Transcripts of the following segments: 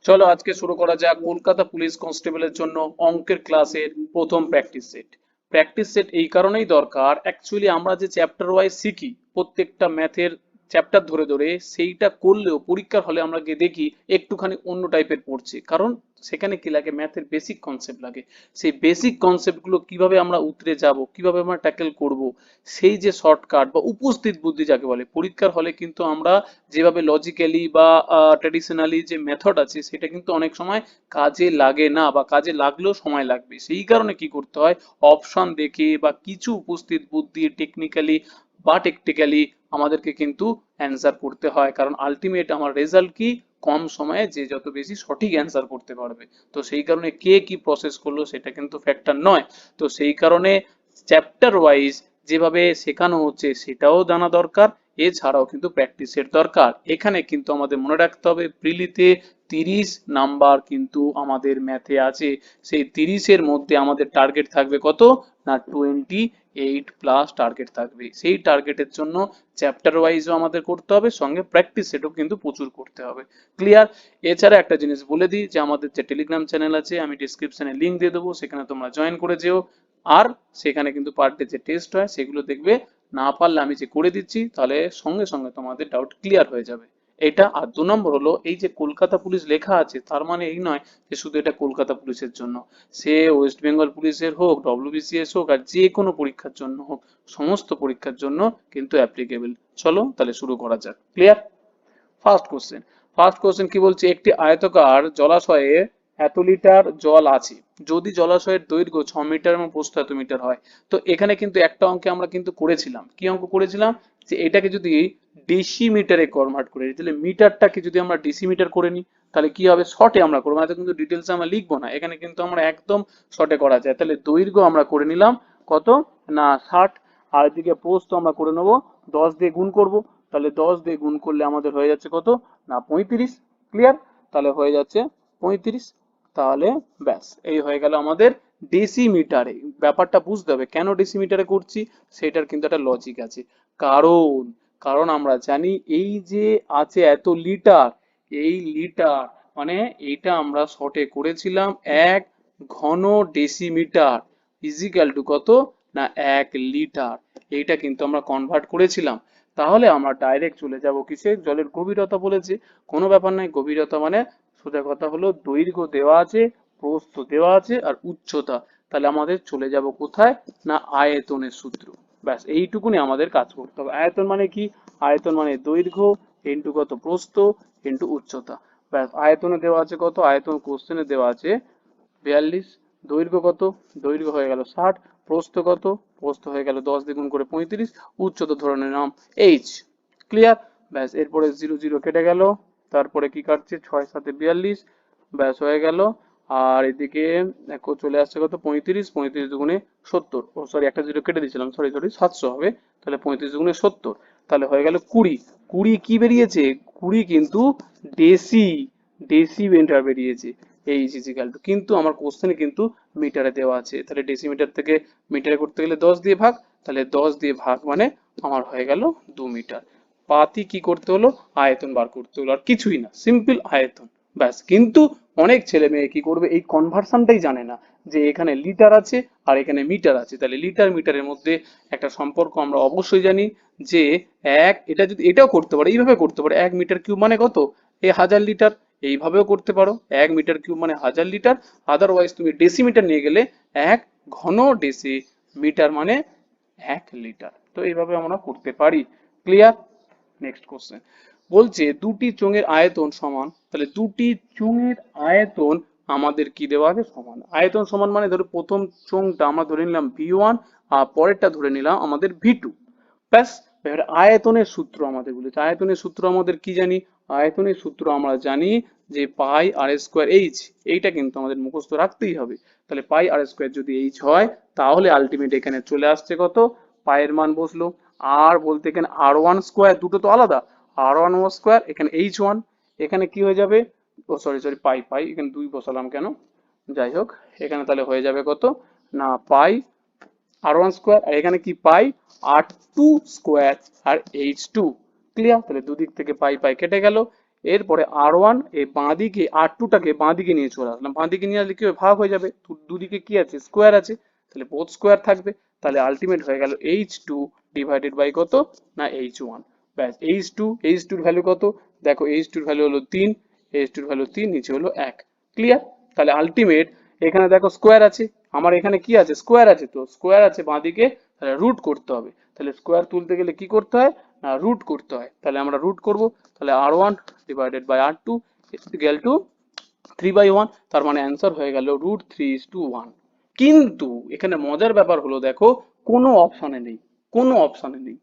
চলো আজকে শুরু করা যাক কলকাতা পুলিশ কনস্টেবলের জন্য অঙ্কের ক্লাসের প্রথম প্র্যাকটিস সেট এই কারণেই দরকার। অ্যাকচুয়ালি আমরা যে চ্যাপ্টার ওয়াইজ শিখি প্রত্যেকটা ম্যাথের চ্যাপ্টার ধরে ধরে সেইটা করলেও পরীক্ষার হলে আমরা গিয়ে দেখি একটুখানি অন্য টাইপের পড়ছে, কারণ সেখানে কি লাগে, ম্যাথের বেসিক কনসেপ্ট লাগে। সেই বেসিক কনসেপ্টগুলো কিভাবে আমরা উতরে যাব, কিভাবে আমরা ট্যাকেল করব, সেই যে শর্টকাট বা উপস্থিত বুদ্ধি যাকে বলে, পরীক্ষার হলে কিন্তু আমরা যেভাবে লজিক্যালি বা ট্র্যাডিশনালি যে মেথড আছে সেটা কিন্তু অনেক সময় কাজে লাগে না, বা কাজে লাগলেও সময় লাগবে। সেই কারণে কি করতে হয়, অপশন দেখে বা কিছু উপস্থিত বুদ্ধি টেকনিক্যালি বা টেকটিক্যালি আমাদেরকে কিন্তু অ্যান্সার করতে হয়, কারণ আলটিমেট আমার রেজাল্ট কি, কম সময়ে যে যত বেশি সঠিক অ্যান্সার করতে পারবে। তো সেই কারণে কে কি প্রসেস করলো সেটা কিন্তু ফ্যাক্টর নয়। তো সেই কারণে চ্যাপ্টার ওয়াইজ যেভাবে শেখানো হচ্ছে সেটাও জানা দরকার। এছাড়াও কিন্তু প্র্যাকটিসের দরকার। এখানে কিন্তু আমাদের মনে রাখতে হবে প্রিলিতে 30 নাম্বার কিন্তু আমাদের ম্যাথে আছে। সেই 30-এর মধ্যে আমাদের টার্গেট থাকবে কত, না 28+ টার্গেট থাকবে। সেই টার্গেটের জন্য চ্যাপ্টার ওয়াইজও আমাদের করতে হবে, সঙ্গে প্র্যাকটিস সেটও কিন্তু প্রচুর করতে হবে। ক্লিয়ার? এছাড়া একটা জিনিস বলে দিই যে আমাদের যে টেলিগ্রাম চ্যানেল আছে আমি ডিসক্রিপশনে লিংক দিয়ে দেবো, সেখানে তোমরা জয়েন করে যেও। আর সেখানে কিন্তু পার ডে যে টেস্ট হয় সেগুলো দেখবে, না পারলে আমি যে করে দিচ্ছি, তাহলে সঙ্গে সঙ্গে তোমাদের ডাউট ক্লিয়ার হয়ে যাবে। এটা। আর 2 নম্বর হলো, এই যে কলকাতা পুলিশ লেখা আছে তার মানে এই নয় যে শুধু এটা কলকাতা পুলিশের জন্য। সে ওয়েস্ট বেঙ্গল পুলিশের হোক, ডব্লিউবিসিএস হোক, আর যে কোনো পরীক্ষার জন্য হোক, সমস্ত পরীক্ষার জন্য কিন্তু অ্যাপ্লিকেবল। চলো তাহলে শুরু করা যাক। ক্লিয়ার? ফার্স্ট কোশ্চেন কি বলছে, একটি আয়তাকার জলাশয়ে এত লিটার জল আছে যদি জলাশয়ের দৈর্ঘ্য 6 মিটার এবং প্রস্থ এত মিটার হয়। তো এখানে কিন্তু একটা অঙ্কে আমরা কিন্তু করেছিলাম, কি অঙ্ক করেছিলাম, যে এটাকে যদি ডেসিমিটারে কনভার্ট করে দিই, তাহলে মিটারটাকে যদি আমরা ডেসিমিটার করে নিই তাহলে কি হবে, শর্টে আমরা করবো, এত কিন্তু ডিটেলস আমরা লিখবো না, এখানে কিন্তু আমরা একদম শর্টে করা যায়। তাহলে দৈর্ঘ্য আমরা করে নিলাম কত, না 60। আর এদিকে প্রস্থ আমরা করে নেবো 10 দিয়ে গুণ করব। তাহলে 10 দিয়ে গুণ করলে আমাদের হয়ে যাচ্ছে কত, না 35। ক্লিয়ার? তাহলে হয়ে যাচ্ছে 35। তাহলে ব্যাস এই হয়ে গেল আমাদের ডেসিমিটারে। ব্যাপারটা বুঝতে হবে কেন ডেসিমিটারে করছি, সেটার কিন্তু একটা লজিক আছে। কারণ কারণ আমরা জানি এই যে আছে এত লিটার, এই লিটার মানে এইটা আমরা শর্টে করেছিলাম 1 ঘন ডেসিমিটার ইজিক্যাল টু কত, না 1 লিটার। এইটা কিন্তু আমরা কনভার্ট করেছিলাম। তাহলে আমরা ডাইরেক্ট চলে যাব কিসে, জলের গভীরতা বলেছে, কোনো ব্যাপার নাই, গভীরতা মানে সোজা কথা হলো দৈর্ঘ্য দেওয়া আছে, প্রস্থ দেওয়া আছে, আর উচ্চতা। তাহলে আমাদের চলে যাব কোথায়, না আয়তনের সূত্র। ব্যাস এইটুকুনি আমাদের কাজ করতে হবে। আয়তন মানে কি, আয়তন মানে দৈর্ঘ্য ইন্টু কত, প্রস্থ ইন্টু উচ্চতা। ব্যাস আয়তনে দেওয়া আছে কত, আয়তন কোশ্চেনে দেওয়া আছে 42। দৈর্ঘ্য কত, দৈর্ঘ্য হয়ে গেল 60। প্রস্থ কত, প্রস্থ হয়ে গেল 10 দ্বিগুণ করে 35। উচ্চতা ধরে নিলাম এইচ। ক্লিয়ার? ব্যাস এরপরে 0 0 কেটে গেল, তারপরে কি কাটছে, 6 7 42। ব্যাস হয়ে গেল। আর এদিকে দেখো চলে আসছে কত, 35। 35 দুগুণে 70, ও সরি একটা 0 কেটে দিয়েছিলাম, সরি সরি 700 হবে। তাহলে 35 দুগুণে 70, তাহলে হয়ে গেল 20। 20 কি বেরিয়েছে, 20 কিন্তু ডেসি ডেসিমিটার বেরিয়েছে। এই ইজিক্যাল টু, কিন্তু আমার কোশ্চেনে কিন্তু মিটারে দেওয়া আছে, তাহলে ডেসিমিটার থেকে মিটারে করতে গেলে 10 দিয়ে ভাগ, তাহলে 10 দিয়ে ভাগ মানে আমার হয়ে গেল 2 মিটার। পাতি কি করতে হলো, আয়তন বার করতে হলো, আর কিছুই না, সিম্পল আয়তন। ব্যাস। কিন্তু অনেক ছেলে মেয়ে কি করবে, এই কনভার্সনটাই জানে না, যে এখানে লিটার আছে আর এখানে মিটার আছে, তাহলে লিটার মিটারের মধ্যে একটা সম্পর্ক আমরা অবশ্যই জানি, যে এটা যদি এটাও করতে পারে, এইভাবে করতে পারে, 1 মিটার কিউব মানে কত, 1000 লিটার। এইভাবেও করতে পারো, 1 মিটার কিউব মানে 1000 লিটার। আদারওয়াইজ তুমি ডেসিমিটার নিয়ে গেলে 1 ঘন ডেসিমিটার মানে 1 লিটার। তো এইভাবে আমরা করতে পারি। ক্লিয়ার? নেক্সট কোশ্চেন বলছে দুটি চোঙের আয়তন সমান, তাহলে দুটি চোঙের আয়তন আমাদের কি দেওয়া আছে, সমান। আয়তন সমান মানে ধরো প্রথম চোঙটা আমরা ধরে নিলাম V1, আর পরেরটা ধরে নিলাম আমাদের V2। ব্যাস। এবারে আয়তনের সূত্র আমাদের বলেছে, আয়তনের সূত্র আমাদের কি জানি, আয়তনের সূত্র আমরা জানি যে পাই আর স্কোয়ার এইচ। এইটা কিন্তু আমাদের মুখস্থ রাখতেই হবে। তাহলে পাই আর স্কোয়ার যদি এইচ হয়, তাহলে আলটিমেট এখানে চলে আসছে কত, পায়ের মান বসলো। আর বলতে এখানে R1 স্কোয়ার, দুটো তো আলাদা, R1 স্কোয়ার, এখানে H1, এখানে কি হয়ে যাবে, ও সরি সরি পাই পাই এখানে 2 বসালাম কেন, যাই হোক। এখানে তাহলে হয়ে যাবে কত, না পাই R1 স্কোয়ার, আর এখানে কি পাই R2 স্কোয়ার আর H2। ক্লিয়ার? তাহলে দুদিক থেকে পাই পাই কেটে গেল। এরপরে R1 এই বাঁদিকে R2টাকে বাঁদিকে নিয়ে চলে আসলাম, বাঁদিকে নিয়ে আসলে কি হবে, ভাগ হয়ে যাবে, দুদিকে কি আছে, স্কোয়ার আছে, তাহলে বোথ স্কোয়ার থাকবে, তাহলে আলটিমেট হয়ে গেল H2 ডিভাইডেড বাই কত না H1। ব্যাস, H2 এর ভ্যালু কত, দেখো H2 এর ভ্যালু হলো 3, H2 এর ভ্যালু 3, নিচে হলো 1। ক্লিয়ার? তাহলে আলটিমেট এখানে দেখো স্কোয়ার আছে, আমার এখানে কি আছে, স্কোয়ার আছে, তো স্কোয়ার আছে বাঁদিকে, তাহলে রুট করতে হবে, তাহলে স্কোয়ার তুলতে গেলে কি করতে হয় না রুট করতে হয়, তাহলে আমরা রুট করব, তাহলে R1 divided by R2 equal to 3/1, তার মানে অ্যান্সার হয়ে গেল √3:1। কিন্তু এখানে মজার ব্যাপার হলো দেখো, কোনো অপশনে নেই, কোনো অপশনে নেই।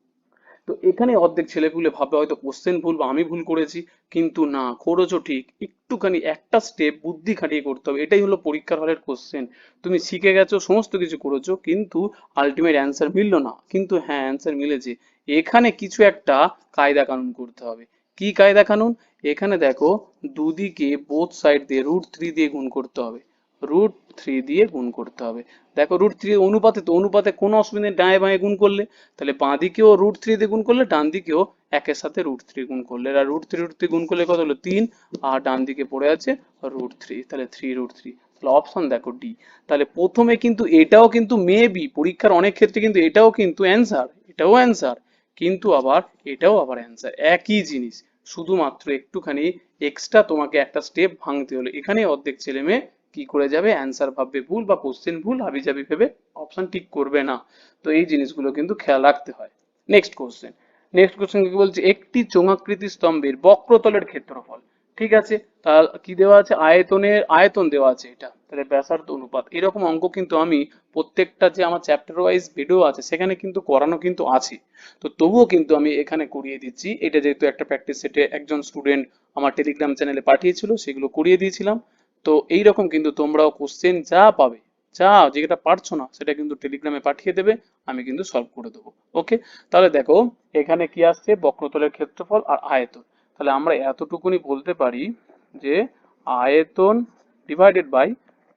তো এখানে অর্ধেক ছেলেপুলে ভাববে হয়তো কোশ্চেন ভুল বা আমি ভুল করেছি, কিন্তু না, করেছো ঠিক, একটুখানি একটা স্টেপ বুদ্ধি খাটিয়ে করতে হবে, এটাই হলো পরীক্ষার হলের কোশ্চেন। তুমি শিখে গেছো, সমস্ত কিছু করেছো, কিন্তু আলটিমেট অ্যান্সার মিললো না, কিন্তু হ্যাঁ অ্যান্সার মিলেছে। এখানে কিছু একটা কায়দা কানুন করতে হবে। কি কায়দা কানুন? এখানে দেখো, দুদিকে বোথ সাইড দিয়ে √3 দিয়ে গুণ করতে হবে, √3 দিয়ে গুণ করতে হবে। দেখো √3 অনুপাতে, তো অনুপাতে কোনো অসুবিধা নেই, ডায়ে বাঁয়ে গুণ করলে, তাহলে বাঁ দিকেও √3 দিয়ে গুণ করলে, ডান দিকেও একের সাথে √3 গুণ করলে, আর √3 গুণ করলে কত হলো 3, আর ডান দিকে পড়ে আছে √3, তাহলে 3√3, তাহলে অপশন দেখো ডি। তাহলে প্রথমে কিন্তু এটাও কিন্তু মেবি পরীক্ষার অনেক ক্ষেত্রে কিন্তু এটাও কিন্তু অ্যান্সার, এটাও অ্যান্সার, কিন্তু আবার এটাও আবার অ্যান্সার, একই জিনিস, শুধুমাত্র একটুখানি এক্সট্রা তোমাকে একটা স্টেপ ভাঙতে হলো। এখানে অর্ধেক ছেলে মেয়ে কি করে যাবে, অ্যান্সার ভাববে ভুল বা কোশ্চেন ভুল, হাবিজাবি ভেবে অপশন ঠিক করবে না। তো এই জিনিসগুলো কিন্তু খেয়াল রাখতে হয়। নেক্সট কোশ্চেন কি বলছে, একটি চোঙাকৃতি স্তম্ভের বক্রতলের ক্ষেত্রফল। ঠিক আছে, তা কি দেওয়া আছে, আয়তন দেওয়া আছে, এটা তাহলে ব্যাসার্ধ অনুপাত। এরকম অঙ্ক কিন্তু আমি প্রত্যেকটা যে আমার চ্যাপ্টার ওয়াইজ ভিডিও আছে সেখানে কিন্তু করানো কিন্তু আছে, তো তবুও কিন্তু আমি এখানে করিয়ে দিচ্ছি। এটা যেহেতু একটা প্র্যাকটিস সেটে একজন স্টুডেন্ট আমার টেলিগ্রাম চ্যানেলে পাঠিয়েছিল, সেগুলো করিয়ে দিয়েছিলাম। তো এইরকম কিন্তু তোমরাও কোশ্চেন যা পাবে, যা যেটা পারছো না সেটা কিন্তু টেলিগ্রামে পাঠিয়ে দেবে, আমি কিন্তু সলভ করে দেবো। ওকে, তাহলে দেখো এখানে কি আসছে, বক্রতলের ক্ষেত্রফল আর আয়তন। তাহলে আমরা এতটুকুনি বলতে পারি যে আয়তন ডিভাইডেড বাই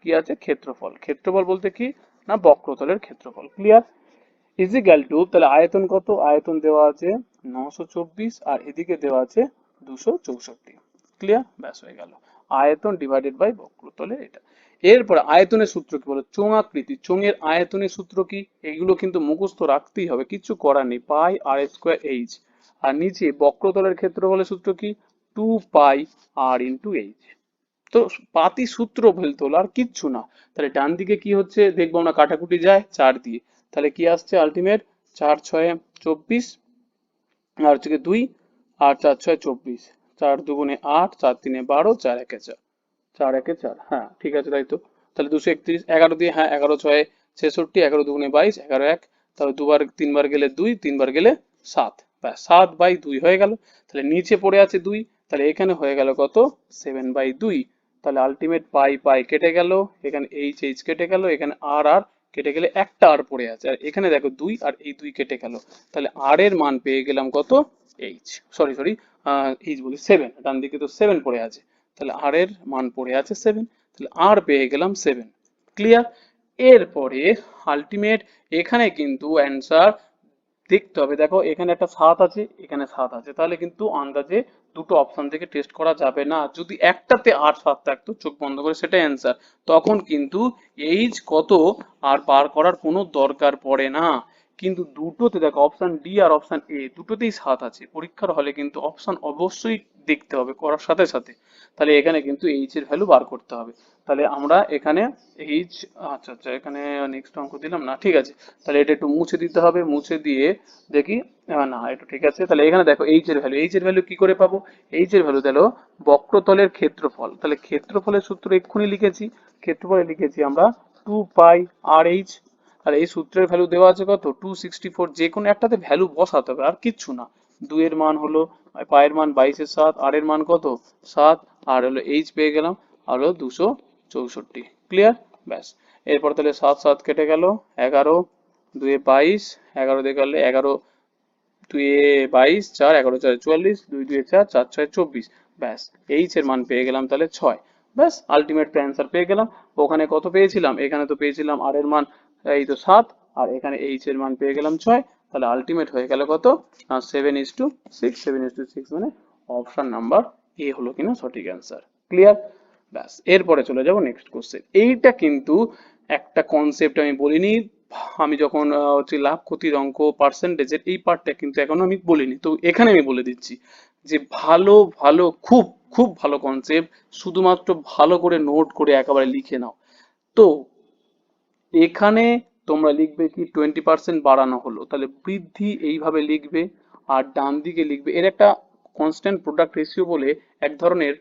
কি আছে, ক্ষেত্রফল। ক্ষেত্রফল বলতে কি না বক্রতলের ক্ষেত্রফল। ক্লিয়ার? ইজিক্যাল টু, তাহলে আয়তন কত, আয়তন দেওয়া আছে 924, আর এদিকে দেওয়া আছে 264। ক্লিয়ার? ব্যাস হয়ে গেল, আয়তন ডিভাইডেড বাই বক্রতলের এটা। এরপর আয়তনের সূত্র কি বলে, চোঙাকৃতি, চোঙের আয়তনের সূত্র কি, এগুলো কিন্তু মুখস্থ রাখতেই হবে, কিছু করার নেই, পাই আর স্কোয়ার এইচ। আর নিচে বক্রতলের ক্ষেত্রফলের সূত্র কি, 2 পাই আর ইন্টু এইচ। তো পাতি সূত্র ফেলতে হলো, আর কিচ্ছু না। তাহলে ডান দিকে কি হচ্ছে দেখবো আমরা, কাটাকুটি যায় 4 দিয়ে, তাহলে কি আসছে আলটিমেট, 4 6 24, আর হচ্ছে 2, আর 4 6 24, 4 2 8, 4 3 12, 4 1 4, 4 1 4, হ্যাঁ ঠিক আছে তাই তো। তাহলে 231, 11 দিয়ে, হ্যাঁ 11 6 66, 11 2 22, 11 1, তাহলে দুবার তিনবার গেলে 2, তিনবার গেলে 7, ব্যাস 7/2 হয়ে গেল। তাহলে নিচে পড়ে আছে 2, তাহলে এখানে হয়ে গেল কত, 7/2। তাহলে আলটিমেট পাই পাই কেটে গেল, এখানে এইচ এইচ কেটে গেল, এখানে আর আর কেটে গেলে একটা আর পড়ে আছে, আর এখানে দেখো 2 আর এই 2 কেটে গেল, তাহলে আর এর মান পেয়ে গেলাম কত, এইচ, সরি এইচ বলি 7, ডান দিকে তো 7 পড়ে আছে, তাহলে আর এর মান পড়ে আছে 7, তাহলে আর পেয়ে গেলাম 7। ক্লিয়ার? এরপরে আলটিমেট এখানে কিন্তু অ্যান্সার দেখতে হবে, দেখো এখানে একটা 7 আছে, এখানে 7 আছে, তাহলে কিন্তু আন্দাজে দুটো অপশন থেকে টেস্ট করা যাবে না, যদি একটাতে 8 7 থাকতো চোখ বন্ধ করে সেটাই অ্যান্সার, তখন কিন্তু এইচ কত আর বার করার কোনো দরকার পড়ে না। কিন্তু দুটোতে দেখো অপশন ডি আর অপশন এ দুটোতেই 7 আছে, পরীক্ষার হলে কিন্তু অপশন অবশ্যই দেখতে হবে করার সাথে সাথে, তাহলে এখানে কিন্তু এইচ এর ভ্যালু বার করতে হবে। তাহলে আমরা এখানে এইচ, আচ্ছা আচ্ছা এখানে নেক্সট অঙ্ক দিলাম না, ঠিক আছে, তাহলে এটা একটু মুছে দিতে হবে, মুছে দিয়ে দেখি, না এটা ঠিক আছে। তাহলে এখানে দেখো এইচ এর ভ্যালু কি করে পাবো, এইচ এর ভ্যালু দিলো বক্রতলের ক্ষেত্রফল, তাহলে ক্ষেত্রফলের সূত্র এক্ষুনি লিখেছি, ক্ষেত্রফলে লিখেছি আমরা 2 পাই আর এইচ। আর এই সূত্রের ভ্যালু দেওয়া আছে কত, 264, যে কোনো একটাতে ভ্যালু বসাতে হবে আর কিচ্ছু না। 2 এর মান হলো, পায়ের মান 22/7, আর এর মান কত 7, আর হলো এইচ পেয়ে গেলাম, আর হলো 264। ক্লিয়ার? ব্যাস, এরপর তাহলে 7 7 কেটে গেল, 11, 2 22, 11 দিয়ে গেলে 11, 2 22, 4 11 4 44, 2 2 4, 4 6 24, ব্যাস এইচ এর মান পেয়ে গেলাম তাহলে 6। ব্যাস আলটিমেট অ্যান্সার পেয়ে গেলাম। ওখানে কত পেয়েছিলাম, এখানে তো পেয়েছিলাম আর এর মান এই তো 7, আর এখানে এইচ এর মান পেয়ে গেলাম 6, তাহলে আলটিমেট হয়ে গেল কত, 7:6, 7:6 মানে অপশন নাম্বার এ হলো কিনা সঠিক অ্যান্সার। ক্লিয়ার? ব্যাস, এরপরে চলে যাব নেক্সট কোশ্চেন। এইটা কিন্তু একটা কনসেপ্ট আমি বলিনি, আমি যখন হচ্ছে লাভ ক্ষতির অঙ্ক পার্সেন্টেজের এই পার্টটা কিন্তু এখনো আমি বলিনি, তো এখানে আমি বলে দিচ্ছি যে ভালো ভালো খুব খুব ভালো কনসেপ্ট, শুধুমাত্র ভালো করে নোট করে একেবারে লিখে নাও। তো এখানে তোমরা লিখবে কি 20% বাড়ানো হলো, তাহলে বৃদ্ধি এইভাবে লিখবে, আর ডান দিকে লিখবে এর একটা কনস্ট্যান্ট প্রোডাক্ট রেশিও বলে এক ধরনের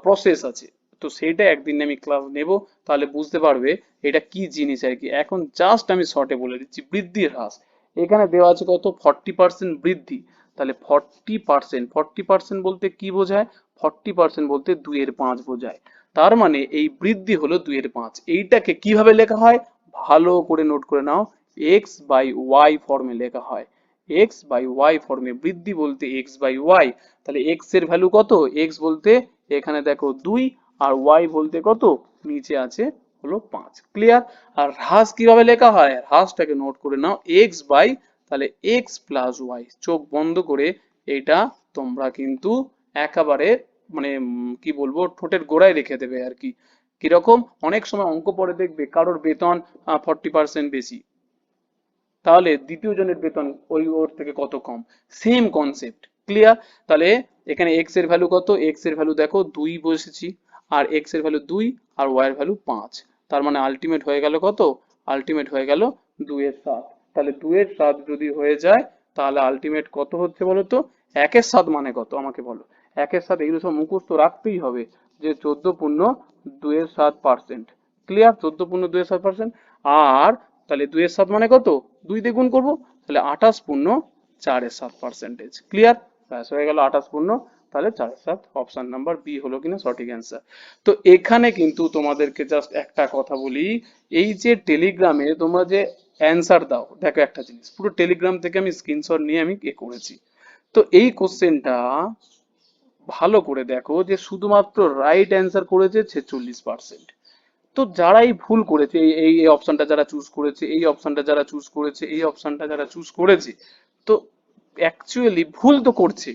প্রসেস আছে। তো সেইটা একদিন আমি ক্লাস নেব, তাহলে বুঝতে পারবে এটা কি জিনিস আর কি। এখন জাস্ট আমি শর্টে বলে দিচ্ছি বৃদ্ধি হ্রাস। এখানে দেওয়া আছে কত, 40% বৃদ্ধি। তাহলে 40% বলতে কি বোঝায়, 40% বলতে 2/5 বোঝায়। তার মানে এই বৃদ্ধি হলো 2/5। এইটাকে কিভাবে লেখা হয় ভালো করে নোট করে নাও, এক্স বাই ওয়াই ফর্মে লেখা হয়। এক্স বাই ওয়াই ফর্মে, বৃদ্ধি বলতে এক্স বাই ওয়াই। তাহলে এক্স এর ভ্যালু কত, এক্স বলতে এখানে দেখো 2, আর ওয়াই বলতে কত নিচে আছে হলো 5। ক্লিয়ার? আর হ্রাস কিভাবে লেখা হয়, হ্রাসটাকে নোট করে নাও এক্স বাই, তাহলে এক্স প্লাস ওয়াই, চোখ বন্ধ করে এটা তোমরা কিন্তু একেবারে মানে কি বলবো ঠোঁটের গোড়ায় রেখে দেবে আর কি। কিরকম, অনেক সময় অঙ্ক পড়ে দেখবে কারোর বেতন 40% বেশি, তাহলে দ্বিতীয় জনের বেতন ওই ওর থেকে কত কম, সেম কনসেপ্ট। ক্লিয়ার? তাহলে এখানে এক্স এর ভ্যালু কত, এক্স এর ভ্যালু দেখো 2 বসেছি, আর এক্স এর ভ্যালু 2, আর ওয়াই এর ভ্যালু 5। তার মানে আলটিমেট হয়ে গেল কত, আলটিমেট হয়ে গেল 2/7। তাহলে 2/7 যদি হয়ে যায় তাহলে আলটিমেট কত হচ্ছে বলো তো, 1/7 মানে কত আমাকে বলো। 1/7 এগুলো সব মুখস্থ রাখতেই হবে, যে 14.2/7%। ক্লিয়ার? 14.2/7%। আর তাহলে 2/7 মানে কত, 2 দিয়ে গুণ করবো, তাহলে 28.4/7%। ক্লিয়ার? ব্যাস হয়ে গেল 28, তাহলে 4/7। অপশন নাম্বার বি হলো কিনা সঠিক অ্যান্সার। তো এখানে কিন্তু তোমাদেরকে জাস্ট একটা কথা বলি, এই যে টেলিগ্রামে তোমরা যে অ্যান্সার দাও, দেখো একটা জিনিস, পুরো টেলিগ্রাম থেকে আমি স্ক্রিনশট নিয়ে আমি এ করেছি। তো এই কোশ্চেনটা ভালো করে দেখো যে শুধুমাত্র রাইট অ্যান্সার করেছে 46%। তো যারাই ভুল করেছে, এই এই এই অপশনটা যারা চুজ করেছে, এই অপশনটা যারা চুজ করেছে, এই অপশনটা যারা চুজ করেছে, তো অ্যাকচুয়ালি ভুল তো করছে,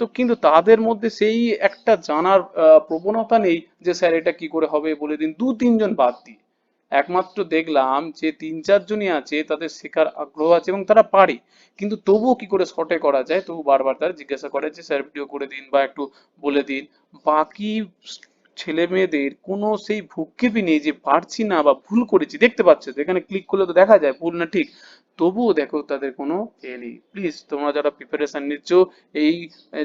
তো কিন্তু তাদের মধ্যে সেই একটা জানার প্রবণতা নেই যে স্যার এটা কি করে হবে বলে দিন। 2-3 জন বাদ দিয়ে একমাত্র দেখলাম যে 3-4 জনই আছে তাদের শেখার আগ্রহ আছে এবং তারা পারে, কিন্তু তবুও কি করে শর্টে করা যায়, তবু বারবার তারা জিজ্ঞাসা করে যে স্যার ভিডিও করে দিন বা একটু বলে দিন। বাকি ছেলে মেয়েদের কোনো সেই ভ্রুক্ষেপই নেই যে পারছি না বা ভুল করেছি, দেখতে পাচ্ছে তো এখানে ক্লিক করলে তো দেখা যায় ভুল না ঠিক, তবুও দেখো তাদের কোনো এ নেই। প্লিজ তোমরা যারা প্রিপারেশন নিচ্ছ এই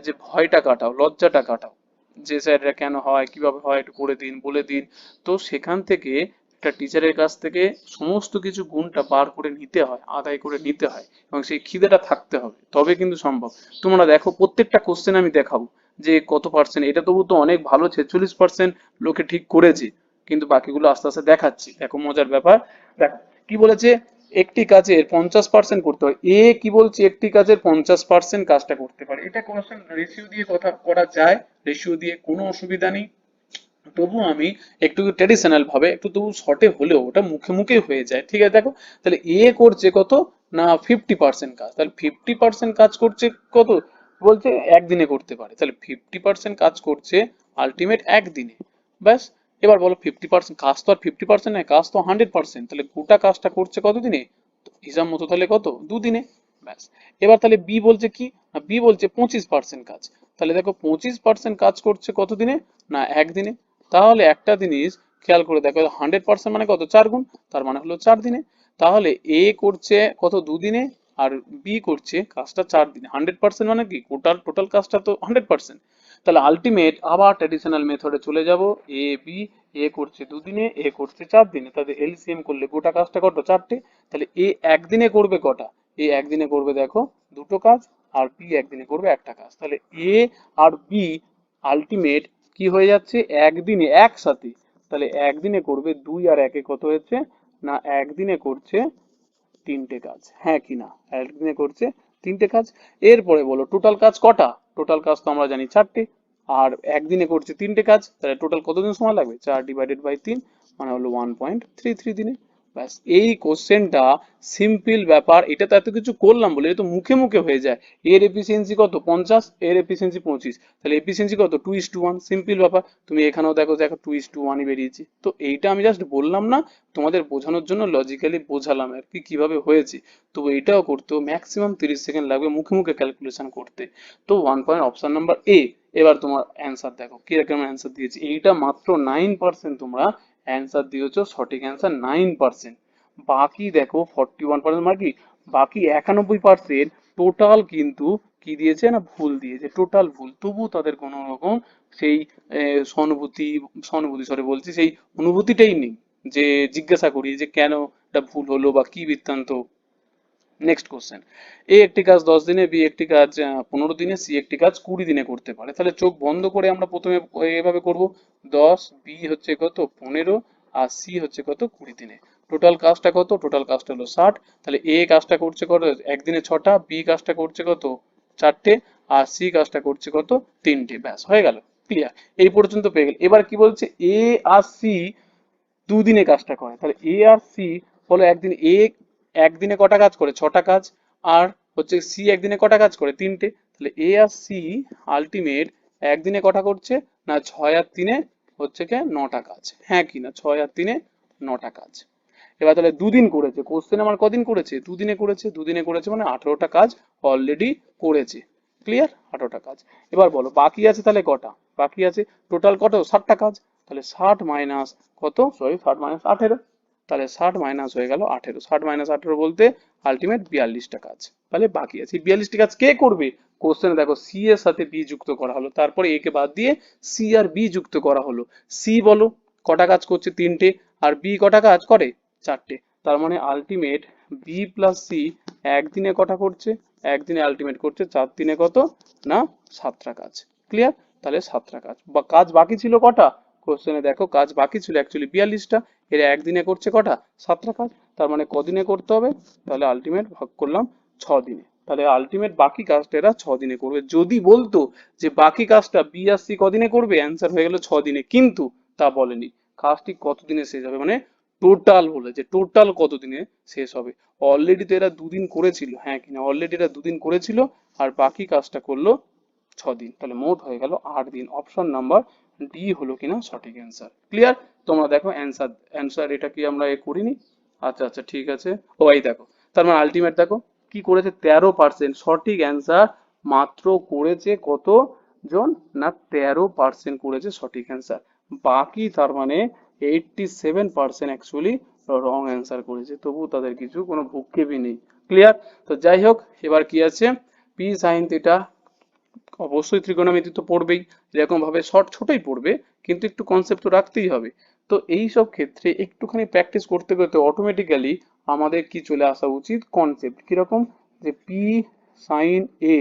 যে ভয়টা কাটাও, লজ্জাটা কাটাও, যে স্যার এটা কেন হয় কিভাবে হয় একটু করে দিন বলে দিন। তো সেখান থেকে একটা টিচারের কাছ থেকে সমস্ত কিছু গুণটা বার করে নিতে হয়, আদায় করে নিতে হয়, এবং সেই খিদেটা থাকতে হবে, তবে কিন্তু সম্ভব। তোমরা দেখো প্রত্যেকটা কোশ্চেন আমি দেখাবো যে কত পার্সেন্ট, এটা তবু তো অনেক ভালো, 46% লোকে ঠিক করেছে, কিন্তু বাকিগুলো আস্তে আস্তে দেখাচ্ছি। দেখো মজার ব্যাপার, দেখো কি বলেছে, একটি কাজের 50% করতে হয়, এ কি বলছে একটি কাজের 50% কাজটা করতে পারে, এটা কোশ্চেন রেশিও দিয়ে কথা করা যায়, রেশিও দিয়ে কোনো অসুবিধা নেই। তবু আমি একটু ট্রেডিশনাল ভাবে একটু তবু শর্টে হলেও ওটা মুখে মুখে হয়ে যায়, ঠিক আছে। দেখো তাহলে এ করছে কত না 50% কাজ, তাহলে 50% কাজ করছে কত, বলছে একদিনে করতে পারে, তাহলে 50% কাজ করছে আলটিমেট একদিনে। ব্যাস, এবার বলো 50% কাজ তো আর 50% নয়, কাজ তো 100%, তাহলে গোটা কাজটা করছে কত দিনে, হিসাব মতো তাহলে কত, দুদিনে। ব্যাস, এবার তাহলে বি বলছে কি, বি বলছে 25% কাজ, তাহলে দেখো 25% কাজ করছে কত দিনে, না একদিনে। তাহলে একটা জিনিস খেয়াল করে দেখো, 100% মানে কত, 4 গুণ, তার মানে হলো 4 দিনে। তাহলে এ করছে কত, দুদিনে, আর বি করছে কাজটা 4 দিনে। 100% মানে কি, টোটাল টোটাল কাজটা তো 100%। তাহলে আলটিমেট আবার ট্র্যাডিশনাল মেথডে চলে যাব, এ বি, এ করছে দুদিনে, এ করছে 4 দিনে, তাদের এলসিএম করলে গোটা কাজটা কত, 4টে। তাহলে এ একদিনে করবে কটা, এ একদিনে করবে দেখো দুটো কাজ, আর বি একদিনে করবে একটা কাজ। তাহলে এ আর বি আলটিমেট কি হয়ে যাচ্ছে, একদিনে একসাথে, তাহলে একদিনে করবে 2 আর 1-এ কত হয়েছে, না একদিনে করছে 3টে কাজ, হ্যাঁ কি না, একদিনে করছে 3টে কাজ। এরপরে বলো টোটাল কাজ কটা, টোটাল কাজ তো আমরা জানি 4টে, আর একদিনে করছে 3টে কাজ, তাহলে টোটাল কতদিন সময় লাগবে, 4 ÷ 3 মানে হলো 1.33 দিনে। ব্যাস এই কোশ্চেনটা সিম্পল ব্যাপার, এটা তো এত কিছু করলাম বলে এটা তো মুখে মুখে হয়ে যায়। এর এফিসিয়েন্সি কত 50, এর এফিসিয়েন্সি 25, তাহলে এফিসিয়েন্সি কত 2:1, সিম্পল ব্যাপার। তুমি এখানেও দেখো দেখো 2:1ই বেরিয়েছে। তো এইটা আমি জাস্ট বললাম না, তোমাদের বোঝানোর জন্য লজিক্যালি বোঝালাম আর কি কিভাবে হয়েছে। তো এইটাও করতেও ম্যাক্সিমাম 30 সেকেন্ড লাগবে মুখে মুখে ক্যালকুলেশন করতে। তো 1 পয়েন্ট অপশন নাম্বার এ। এবার তোমার অ্যান্সার দেখো কিরকম অ্যান্সার দিয়েছি, এইটা মাত্র 9% তোমরা অ্যান্সার দিয়েছো সঠিক অ্যান্সার 9%। বাকি দেখো 41% মানে কি, বাকি 91% টোটাল কিন্তু কি দিয়েছে না ভুল দিয়েছে, টোটাল ভুল। তবু তাদের কোনো রকম সেই সহানুভূতি সহানুভূতি সরি বলছি সেই অনুভূতিটাই নেই যে জিজ্ঞাসা করি যে কেন এটা ভুল হলো বা কি বৃত্তান্ত। নেক্সট কোশ্চেন, এ একটি কাজ 10 দিনে, বি একটি কাজ 15 দিনে, সি একটি কাজ 20 দিনে করতে পারে। তাহলে চোখ বন্ধ করে আমরা প্রথমে এভাবে করব, 10, বি হচ্ছে কত 15, আর সি হচ্ছে কত 20 দিনে। টোটাল কাজটা কত, টোটাল কাজটা হলো 60। তাহলে এ কাজটা করছে কত একদিনে 6টা, বি কাজটা করছে কত 4টে, আর সি কাজটা করছে কত 3টে। ব্যাস হয়ে গেল, ক্লিয়ার। এই পর্যন্ত পেয়ে গেল। এবার কি বলছে, এ আর সি দুদিনে কাজটা করে। তাহলে এ আর সি হলো একদিন, এ একদিনে কটা কাজ করে 6টা কাজ, আর হচ্ছে সি একদিনে কটা কাজ করে 3টে। তাহলে এ আর সি আলটিমেট একদিনে কটা করছে না 6 আর 3 হচ্ছে কি 9টা কাজ, হ্যাঁ কি না 6 আর 3 9টা কাজ। এবার তাহলে দুদিন করেছে, কোশ্চেন আমার কদিন করেছে, দুদিনে করেছে, দুদিনে করেছে মানে 18টা কাজ অলরেডি করেছে। ক্লিয়ার, 18টা কাজ। এবার বলো বাকি আছে তাহলে কটা, বাকি আছে টোটাল কত 60টা কাজ। তাহলে 60 মাইনাস কত, সরি 60 মাইনাস 18, তাহলে 60 মাইনাস হয়ে গেল 18, 60 মাইনাস 18 বলতে আলটিমেট 42টা কাজ। তাহলে বাকি আছে 42টি কাজ কে করবে, কোশ্চেনে দেখো সি এর সাথে বি যুক্ত করা হলো, তারপরে এ কে বাদ দিয়ে সি আর বি যুক্ত করা হলো। সি বলো কটা কাজ করছে 3টে, আর বি কটা কাজ করে 4টে। তার মানে আলটিমেট বি প্লাস সি একদিনে কটা করছে, একদিনে আলটিমেট করছে 4 দিনে কত না 7টা কাজ। ক্লিয়ার, তাহলে 7টা কাজ বা কাজ বাকি ছিল কটা, কোশ্চেনে দেখো কাজ বাকি ছিল অ্যাকচুয়ালি 42টা, এর একদিনে করছে কটা 7টা কাজ। তার মানে কদিনে করতে হবে, তাহলে আলটিমেট ভাগ করলাম 6 দিনে। তাহলে আলটিমেট বাকি কাজটা এরা 6 দিনে করবে। যদি বলতো যে বাকি কাজটা বি আর সি কদিনে করবে, অ্যান্সার হয়ে গেল 6 দিনে, কিন্তু তা বলেনি। কাজটি কতদিনে শেষ হবে মানে টোটাল বলে যে টোটাল কতদিনে শেষ হবে। অলরেডি তো এরা দুদিন করেছিল, হ্যাঁ কিনা অলরেডি এরা দুদিন করেছিল, আর বাকি কাজটা করলো 6 দিন, তাহলে মোট হয়ে গেল 8 দিন। অপশন নাম্বার ডি হলো কিনা সঠিক অ্যান্সার। ক্লিয়ার, তোমরা দেখো অ্যান্সার অ্যান্সার এটা কি আমরা এ করিনি, আচ্ছা আচ্ছা ঠিক আছে। ও এই দেখো, তার মানে আলটিমেট দেখো কি করেছে 13%, সঠিক অ্যান্সার মাত্র করেছে কত জন না 13% করেছে সঠিক অ্যান্সার। বাকি তার মানে 87% অ্যাকচুয়ালি রং অ্যান্সার করেছে, তবু তাদের কিছু কোনো ভ্রুক্ষেপই নেই। ক্লিয়ার, তো যাই হোক এবার কি আছে, পি সাইন থিটা অবশ্যই ত্রিকোণমিতি তো পড়বেই, এরকম ভাবে শর্ট ছোটই পড়বে, কিন্তু একটু কনসেপ্ট তো রাখতেই হবে। তো এই সব ক্ষেত্রে একটুখানি প্র্যাকটিস করতে করতে অটোমেটিক্যালি আমাদের কি চলে আসা উচিত কনসেপ্ট কিরকম, যে P sign A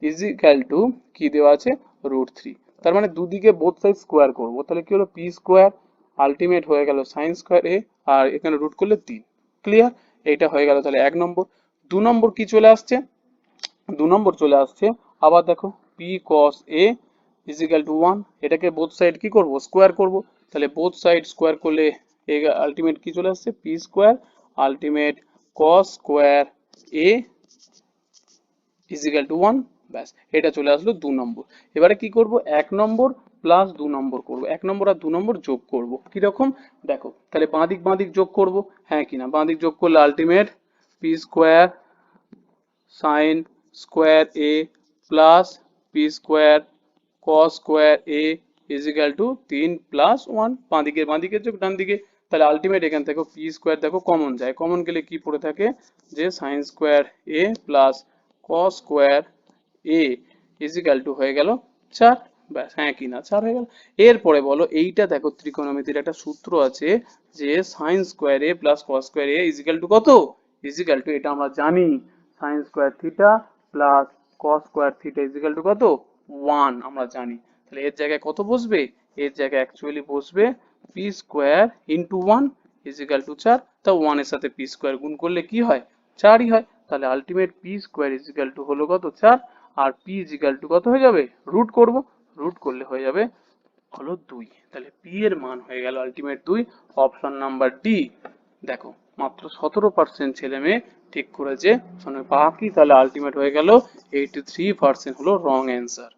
is equal to কি দেওয়া আছে √3। তার মানে দুদিকে বোথ সাইড স্কোয়ার করবো, তাহলে কি হলো পি স্কোয়ার আলটিমেট হয়ে গেল সাইন স্কোয়ার এ, আর এখানে রুট করলে 3। ক্লিয়ার, এইটা হয়ে গেল তাহলে 1 নম্বর। 2 নম্বর কি চলে আসছে, 2 নম্বর চলে আসছে আবার দেখো P cos A is equal two 1, এটাকে বোথ সাইড কি করব স্কোয়ার করব। তাহলে বোথ সাইড স্কোয়ার করলে আলটিমেট কি চলে আসছে P square ultimate cos square A is equal two 1। ব্যাস এটা চলে আসলো 2 নম্বর। এবারে কি করব 1 নম্বর প্লাস 2 নম্বর করব, 1 নম্বর আর 2 নম্বর যোগ করব কিরকম দেখো, তাহলে বাঁ দিক যোগ করব, হ্যাঁ কিনা বাঁ দিক যোগ করলে ultimate P square sine square A plus P square cos square A is equal two 3+1, বাঁদিকে যোগ ডান দিকে। তাহলে আলটিমেট এখান থেকে পি স্কোয়ার দেখো কমন যায়, কমন গেলে কি পড়ে থাকে যে sine square A plus cos square A is equal two হয়ে গেল 4। ব্যাস হ্যাঁ কি না 4 হয়ে গেল। এরপরে বলো এইটা দেখো ত্রিকোণমিতির একটা সূত্র আছে যে sine square A plus cos square A is equal two কত, ইজ ইকাল টু এটা আমরা জানি sine square theta plus cos square theta is equal two কত 1 আমরা জানি। তাহলে এর জায়গায় কত বসবে, এর জায়গায় অ্যাকচুয়ালি বসবে P square into 1 is equal two 4। তা 1 এর সাথে পি স্কোয়ার গুণ করলে কি হয় 4ই হয়। তাহলে ultimate P square is equal two হলো কত 4, আর পি ইজ ইকাল টু কত হয়ে যাবে রুট করব, রুট করলে হয়ে যাবে হলো 2। তাহলে পি এর মান হয়ে গেল আলটিমেট 2, অপশন নাম্বার ডি। দেখো মাত্র 17% ছেলে মেয়ে ঠিক করেছে, মানে বাকি তাহলে আলটিমেট হয়ে গেল 83% হলো রং অ্যান্সার।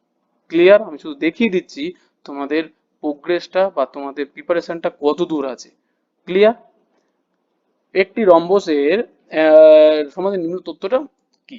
ক্লিয়ার? আমি শুধু দেখিয়ে দিচ্ছি তোমাদের প্রোগ্রেসটা বা তোমাদের প্রিপারেশনটা কত দূর আছে। ক্লিয়ার? একটি রম্বসের সম্বন্ধে নিম্ন তথ্যটা কি?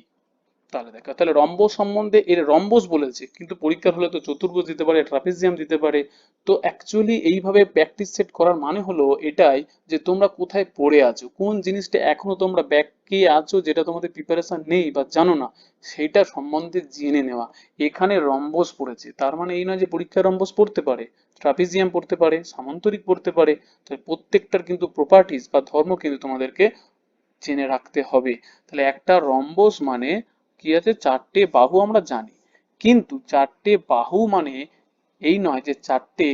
তাহলে দেখো, তাহলে রম্বস সম্বন্ধে, এর রম্বস বলেছে কিন্তু পরীক্ষার হলে তো চতুর্ভুজ দিতে পারে, ট্রাপিজিয়াম দিতে পারে। তো অ্যাকচুয়ালি এইভাবে প্র্যাকটিস সেট করার মানে হলো এটাই যে তোমরা কোথায় পড়ে আছো, কোন জিনিসটা এখনো তোমরা ব্যাকে আছো যেটা তোমাদের প্রিপারেশন নেই বা জানো না, সেটা সম্বন্ধে জেনে নেওয়া। এখানে রম্বস পড়েছে তার মানে এই নয় যে পরীক্ষায় রম্বস পড়তে পারে, ট্রাপিজিয়াম পড়তে পারে, সামান্তরিক পড়তে পারে। তো প্রত্যেকটার কিন্তু প্রপার্টিজ বা ধর্ম কিন্তু তোমাদেরকে জেনে রাখতে হবে। তাহলে একটা রম্বস মানে কি আছে, চারটে বাহু আমরা জানি, কিন্তু চারটে বাহু মানে এই নয় যে চারটে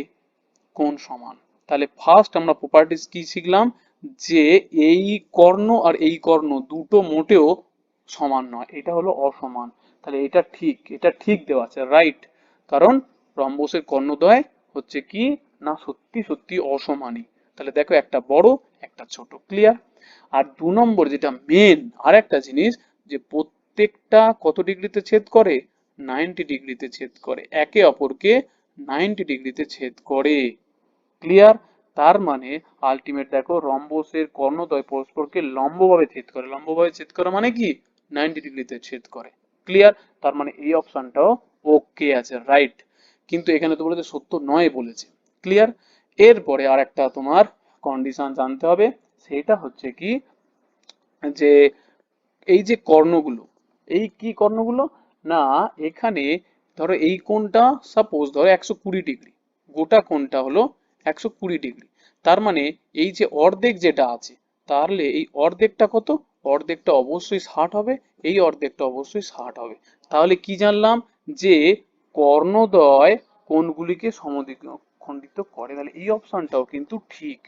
কোণ সমান। তাহলে ফার্স্ট আমরা প্রপার্টিজ কি শিখলাম, যে এই কর্ণ আর এই কর্ণ দুটো মোটেও সমান নয়, এটা হলো অসমান। তাহলে এটা ঠিক, এটা ঠিক দেওয়া আছে, রাইট। কারণ রম্বসের কর্ণদ্বয় হচ্ছে কি না সত্যি সত্যি অসমানই। তাহলে দেখো, একটা বড় একটা ছোট। ক্লিয়ার? আর 2 নম্বর যেটা মেন আর একটা জিনিস, যে প্রত্যেকটা কত ডিগ্রিতে ছেদ করে, 90 ডিগ্রিতে ছেদ করে, একে অপরকে 90 ডিগ্রিতে ছেদ করে। ক্লিয়ার? তার মানে আলটিমেট দেখো, রম্বসের কর্ণদ্বয় পরস্পরকে লম্বভাবে ছেদ করে, লম্বভাবে ছেদ করা মানে কি 90 ডিগ্রিতে ছেদ করে। ক্লিয়ার? তার মানে এই অপশনটাও ওকে আছে, রাইট। কিন্তু এখানে তো বলেছে সত্য নয় বলেছে। ক্লিয়ার? এরপরে আর একটা তোমার কন্ডিশন জানতে হবে, সেটা হচ্ছে কি, যে এই যে কর্ণগুলো, এই কি কর্ণগুলো, না এখানে ধরো এই কোণটা সাপোজ ধরো 120 ডিগ্রি, গোটা কোণটা হলো 120 ডিগ্রি। তার মানে এই যে অর্ধেক যেটা আছে, তাহলে এই অর্ধেকটা কত, অর্ধেকটা অবশ্যই 60 হবে, এই অর্ধেকটা অবশ্যই 60 হবে। তাহলে কি জানলাম, যে কর্ণদ্বয় কোণগুলিকে সমদ্বিখণ্ডিত করে। তাহলে এই অপশনটাও কিন্তু ঠিক,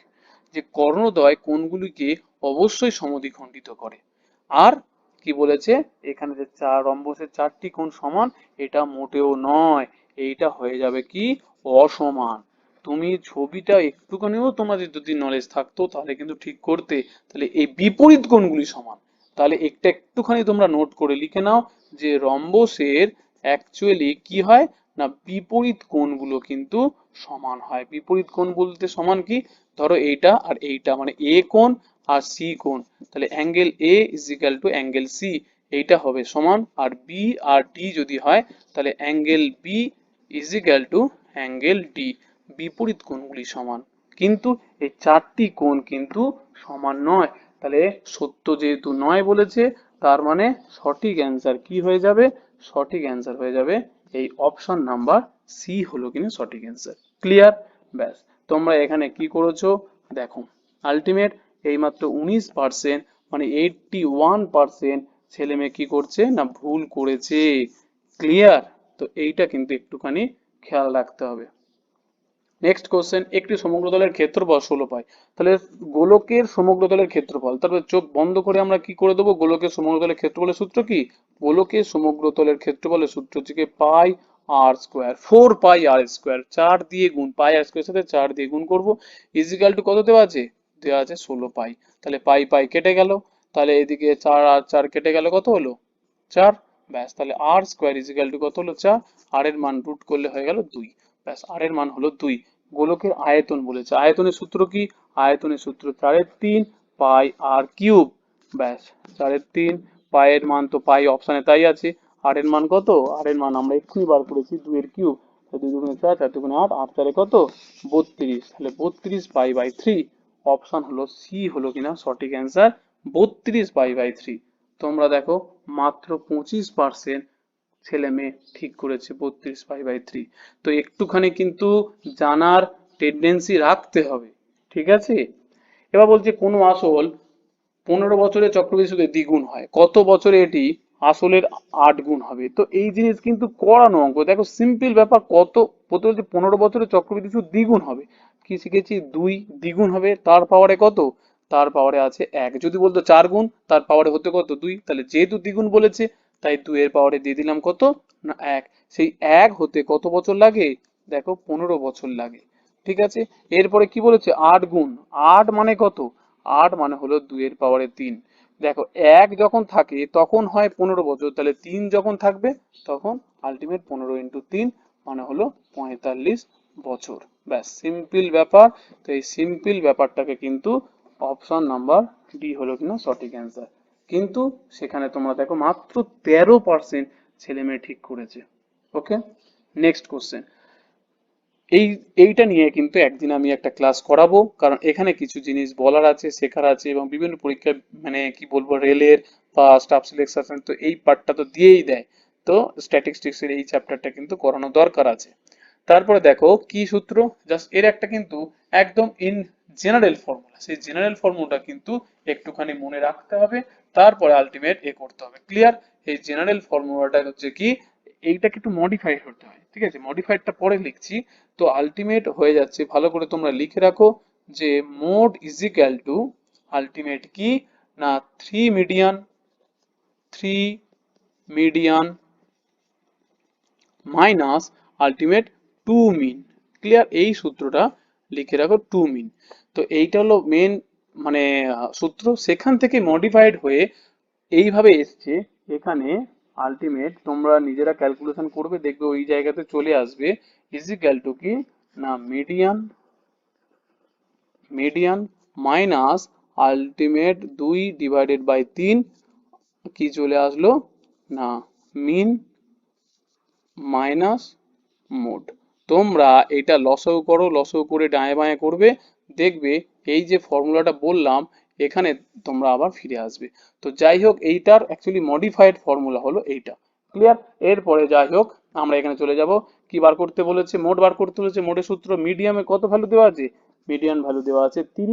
যে কর্ণদ্বয় কোণগুলিকে অবশ্যই সমদ্বিখণ্ডিত করে। আর কি বলেছে, এখানে যে চার রম্বসের চারটি কোণ সমান, এটা মোটেও নয়, এইটা হয়ে যাবে কি অসমান। তুমি ছবিটা একটুখানিও তোমাদের যদি নলেজ থাকতো তাহলে কিন্তু ঠিক করতে। তাহলে এই বিপরীত কোণগুলি সমান, তাহলে একটা একটুখানি তোমরা নোট করে লিখে নাও, যে রম্বসের অ্যাকচুয়ালি কি হয় না বিপরীত কোণগুলো কিন্তু সমান হয়। বিপরীত কোণ বলতে সমান কি, ধরো এইটা আর এইটা মানে এ কোণ আর সি কোণ, তাহলে angle A is equal to angle C, এইটা হবে সমান। আর বি আর ডি যদি হয়, তাহলে angle B is equal to angle D. বিপরীত কোণগুলি সমান, কিন্তু এই চারটি কোণ কিন্তু সমান নয়। তাহলে সত্য যেহেতু নয় বলেছে, তার মানে সঠিক অ্যান্সার কি হয়ে যাবে, সঠিক অ্যান্সার হয়ে যাবে এই অপশন নাম্বার সি হলো কিনা সঠিক অ্যান্সার। ক্লিয়ার? ব্যাস, তোমরা এখানে কি করেছো দেখো, আলটিমেট এইমাত্র 19% মানে 81% ছেলে মেয়ে কি করছে না ভুল করেছে। ক্লিয়ার? তো এইটা কিন্তু একটুখানি খেয়াল রাখতে হবে। নেক্সট কোশ্চেন, একটি সমগ্রতলের ক্ষেত্রফল 16 পাই। তাহলে গোলকের সমগ্রতলের ক্ষেত্রফল, তারপরে চোখ বন্ধ করে আমরা কি করে দেবো, গোলকের সমগ্রতলের ক্ষেত্রফলের সূত্র কি, গোলকের সমগ্রতলের ক্ষেত্রফলের সূত্র হচ্ছে কি পাই আর স্কোয়ার, 4 পাই আর স্কোয়ার, 4 দিয়ে গুণ, পাই আর স্কোয়ার সাথে 4 দিয়ে গুণ করবো, ইজিক্যাল টু কত দেওয়া আছে, দেওয়া আছে 16 পাই। তাহলে পাই পাই কেটে গেল, তাহলে এদিকে 4 আর 4 কেটে গেল, কত হলো 4। ব্যাস, তাহলে আর স্কোয়ার ইজিক্যাল টু কত হলো 4, আর এর মান রুট করলে হয়ে গেল 2। ব্যাস, আর এর মান হলো 2। গোলকের আয়তন বলেছে, আয়তনের সূত্র কি, আয়তনের সূত্র 4/3 পাই আর কিউব। ব্যাস, 4/3, পাই এর মান তো পাই অপশনে তাই আছে, আর এর মান কত, আর এর মান আমরা এক্ষুনি বার করেছি 2 এর কিউব, 2 দুগুণে 4, 4 দুগুণে 8, 8 4 কত 32, তাহলে 32 পাই বাই 3। অপশন হলো সি হলো কিনা সঠিক অ্যান্সার, 32 পাই বাই 3। তোমরা দেখো, মাত্র 25% ছেলে মেয়ে ঠিক করেছে 32 পাই বাই 3। তো একটুখানি কিন্তু জানার টেন্ডেন্সি রাখতে হবে, ঠিক আছে। এবার বলছে কোনো আসল 15 বছরে চক্রবৃদ্ধি সুদে দ্বিগুণ হয়, কত বছরে এটি আসলের 8 গুণ হবে। তো এই জিনিস কিন্তু করানো অঙ্ক, দেখো সিম্পল ব্যাপার, কত প্রথমে হচ্ছে 15 বছরে চক্রবৃদ্ধি সুদ দ্বিগুণ হবে, কি শিখেছি 2, দ্বিগুণ হবে তার পাওয়ারে কত, তার পাওয়ারে আছে 1। যদি বলতো 4 গুণ, তার পাওয়ারে হতে কত 2, তাহলে যেহেতু দ্বিগুণ বলেছে তাই 2 এর পাওয়ারে দিয়ে দিলাম কত না 1। সেই 1 হতে কত বছর লাগে, দেখো 15 বছর লাগে। ঠিক আছে, এরপরে কি বলেছে 8 গুণ, 8 মানে কত, 8 মানে হলো 2 এর পাওয়ারে 3। দেখো 1 যখন থাকে তখন হয় 15 বছর, তাহলে 3 যখন থাকবে তখন আলটিমেট 15 ইন্টু 3 মানে হলো 45 বছর। ব্যাস, সিম্পল ব্যাপার। তো এই সিম্পল ব্যাপারটাকে কিন্তু অপশন নাম্বার ডি হলো কিনা সঠিক অ্যান্সার। কিন্তু সেখানে তোমরা দেখো মাত্র 13% ছেলে মেয়ে ঠিক করেছে। ওকে, নেক্সট কোশ্চেন। এইটা নিয়ে কিন্তু একদিন আমি একটা ক্লাস করাবো, কারণ এখানে কিছু জিনিস বলার আছে, শেখার আছে, এবং বিভিন্ন পরীক্ষায় মানে কি বলবো রেলের বা স্টাফ সিলেকশন তো এই পার্টটা তো দিয়েই দেয়। তো স্ট্যাটিস্টিক্স এর এই চ্যাপ্টারটা কিন্তু করানো দরকার আছে। তারপরে দেখো কি সূত্র, জাস্ট এর একটা কিন্তু একদম ইন জেনারেল ফর্মুলা, সেই জেনারেল ফর্মুলাটা কিন্তু একটুখানি মনে রাখতে হবে, তারপরে আলটিমেট এ করতে হবে। ক্লিয়ার? এই জেনারেল ফর্মুলাটা হচ্ছে কি, এইটাকে একটু মডিফাই করতে হয়, ঠিক আছে? মডিফাইডটা পরে লিখছি। তো আলটিমেট হয়ে যাচ্ছে, ভালো করে তোমরা লিখে রাখো, যে mode is equal two ultimate কি না 3 মিডিয়ান মাইনাস আলটিমেট 2 মিন। ক্লিয়ার? এই সূত্রটা লিখে রাখো 2 মিন। তো এইটা হলো মেন মানে সূত্র, সেখান থেকে মডিফাইড হয়ে এইভাবে এসছে এখানে। আলটিমেট তোমরা নিজেরা ক্যালকুলেশন করবে, দেখবে ওই জায়গাতে চলে আসবে ইজ ইকুয়াল টু কি না মিডিয়ান মাইনাস আলটিমেট 2/3 কি চলে আসলো না মিন মাইনাস মোড। তোমরা এটা লসাগু করো, লসাগু করে ডায়ে বাঁয়ে করবে, দেখবে এই যে ফর্মুলাটা বললাম এখানে তোমরা আবার ফিরে আসবে। তো যাই হোক, এইটার অ্যাকচুয়ালি মডিফাইড ফর্মুলা হলো এইটা। ক্লিয়ার? এরপরে যাই হোক আমরা এখানে চলে যাব, কি বার করতে বলেছে, মোড বার করতে বলেছে। মোডের সূত্র, মিডিয়ামে কত ভ্যালু দেওয়া আছে, মিডিয়ান ভ্যালু দেওয়া আছে 30,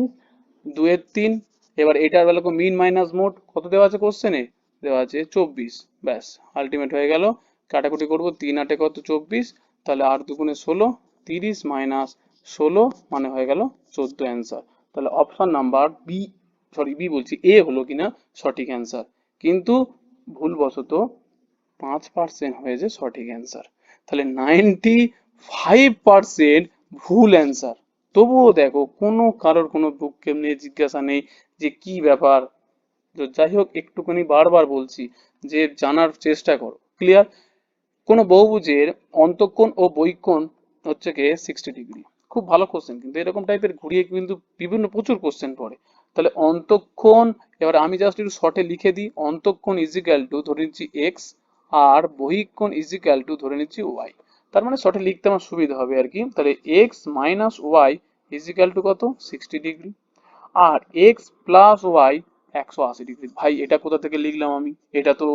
2/3। এবার এটার ভ্যালু মিন মাইনাস মোড কত দেওয়া আছে কোশ্চেনে, দেওয়া আছে 24। ব্যাস, আলটিমেট হয়ে গেল। কাটাকুটি করবো, 3 8 কত 24, তাহলে 8 2 16, 30 মাইনাস 16 মানে হয়ে গেল 14 অ্যান্সার। তাহলে option number B, sorry B বলছি, এ হলো কিনা সঠিক অ্যান্সার। কিন্তু ভুলবশত 5% হয়েছে সঠিক অ্যান্সার। তাহলে 95% ভুল অ্যান্সার। তবুও দেখো কোনো কারোর কোনো ভ্রুক্ষেপ নেই, জিজ্ঞাসা নেই যে কি ব্যাপার। তো যাই হোক, একটুখানি বারবার বলছি যে জানার চেষ্টা করো। ক্লিয়ার? কোনো বহুভুজের অন্তঃকোণ ও বহিঃকোণ হচ্ছে গিয়ে 60 ডিগ্রি। খুব ভালো কোশ্চেন, কিন্তু এরকম টাইপের ঘুরিয়ে কিন্তু বিভিন্ন প্রচুর কোশ্চেন পড়ে। তাহলে অন্তঃকোণ, এবার আমি জাস্ট একটু শর্টে লিখে দিই, অন্তঃকোণ ইজ ইকুয়াল টু ধরে নিচ্ছি এক্স, আর বহিঃকোণ ইজ ইকুয়াল টু ধরে নিচ্ছি ওয়াই। তার মানে শর্টে লিখতে আমার সুবিধা হবে আর কি। তাহলে x minus y is equal to কত, 60 ডিগ্রি। আর এক্স প্লাস ওয়াই 180 ডিগ্রি। ভাই এটা কোথা থেকে লিখলাম আমি, এটা তো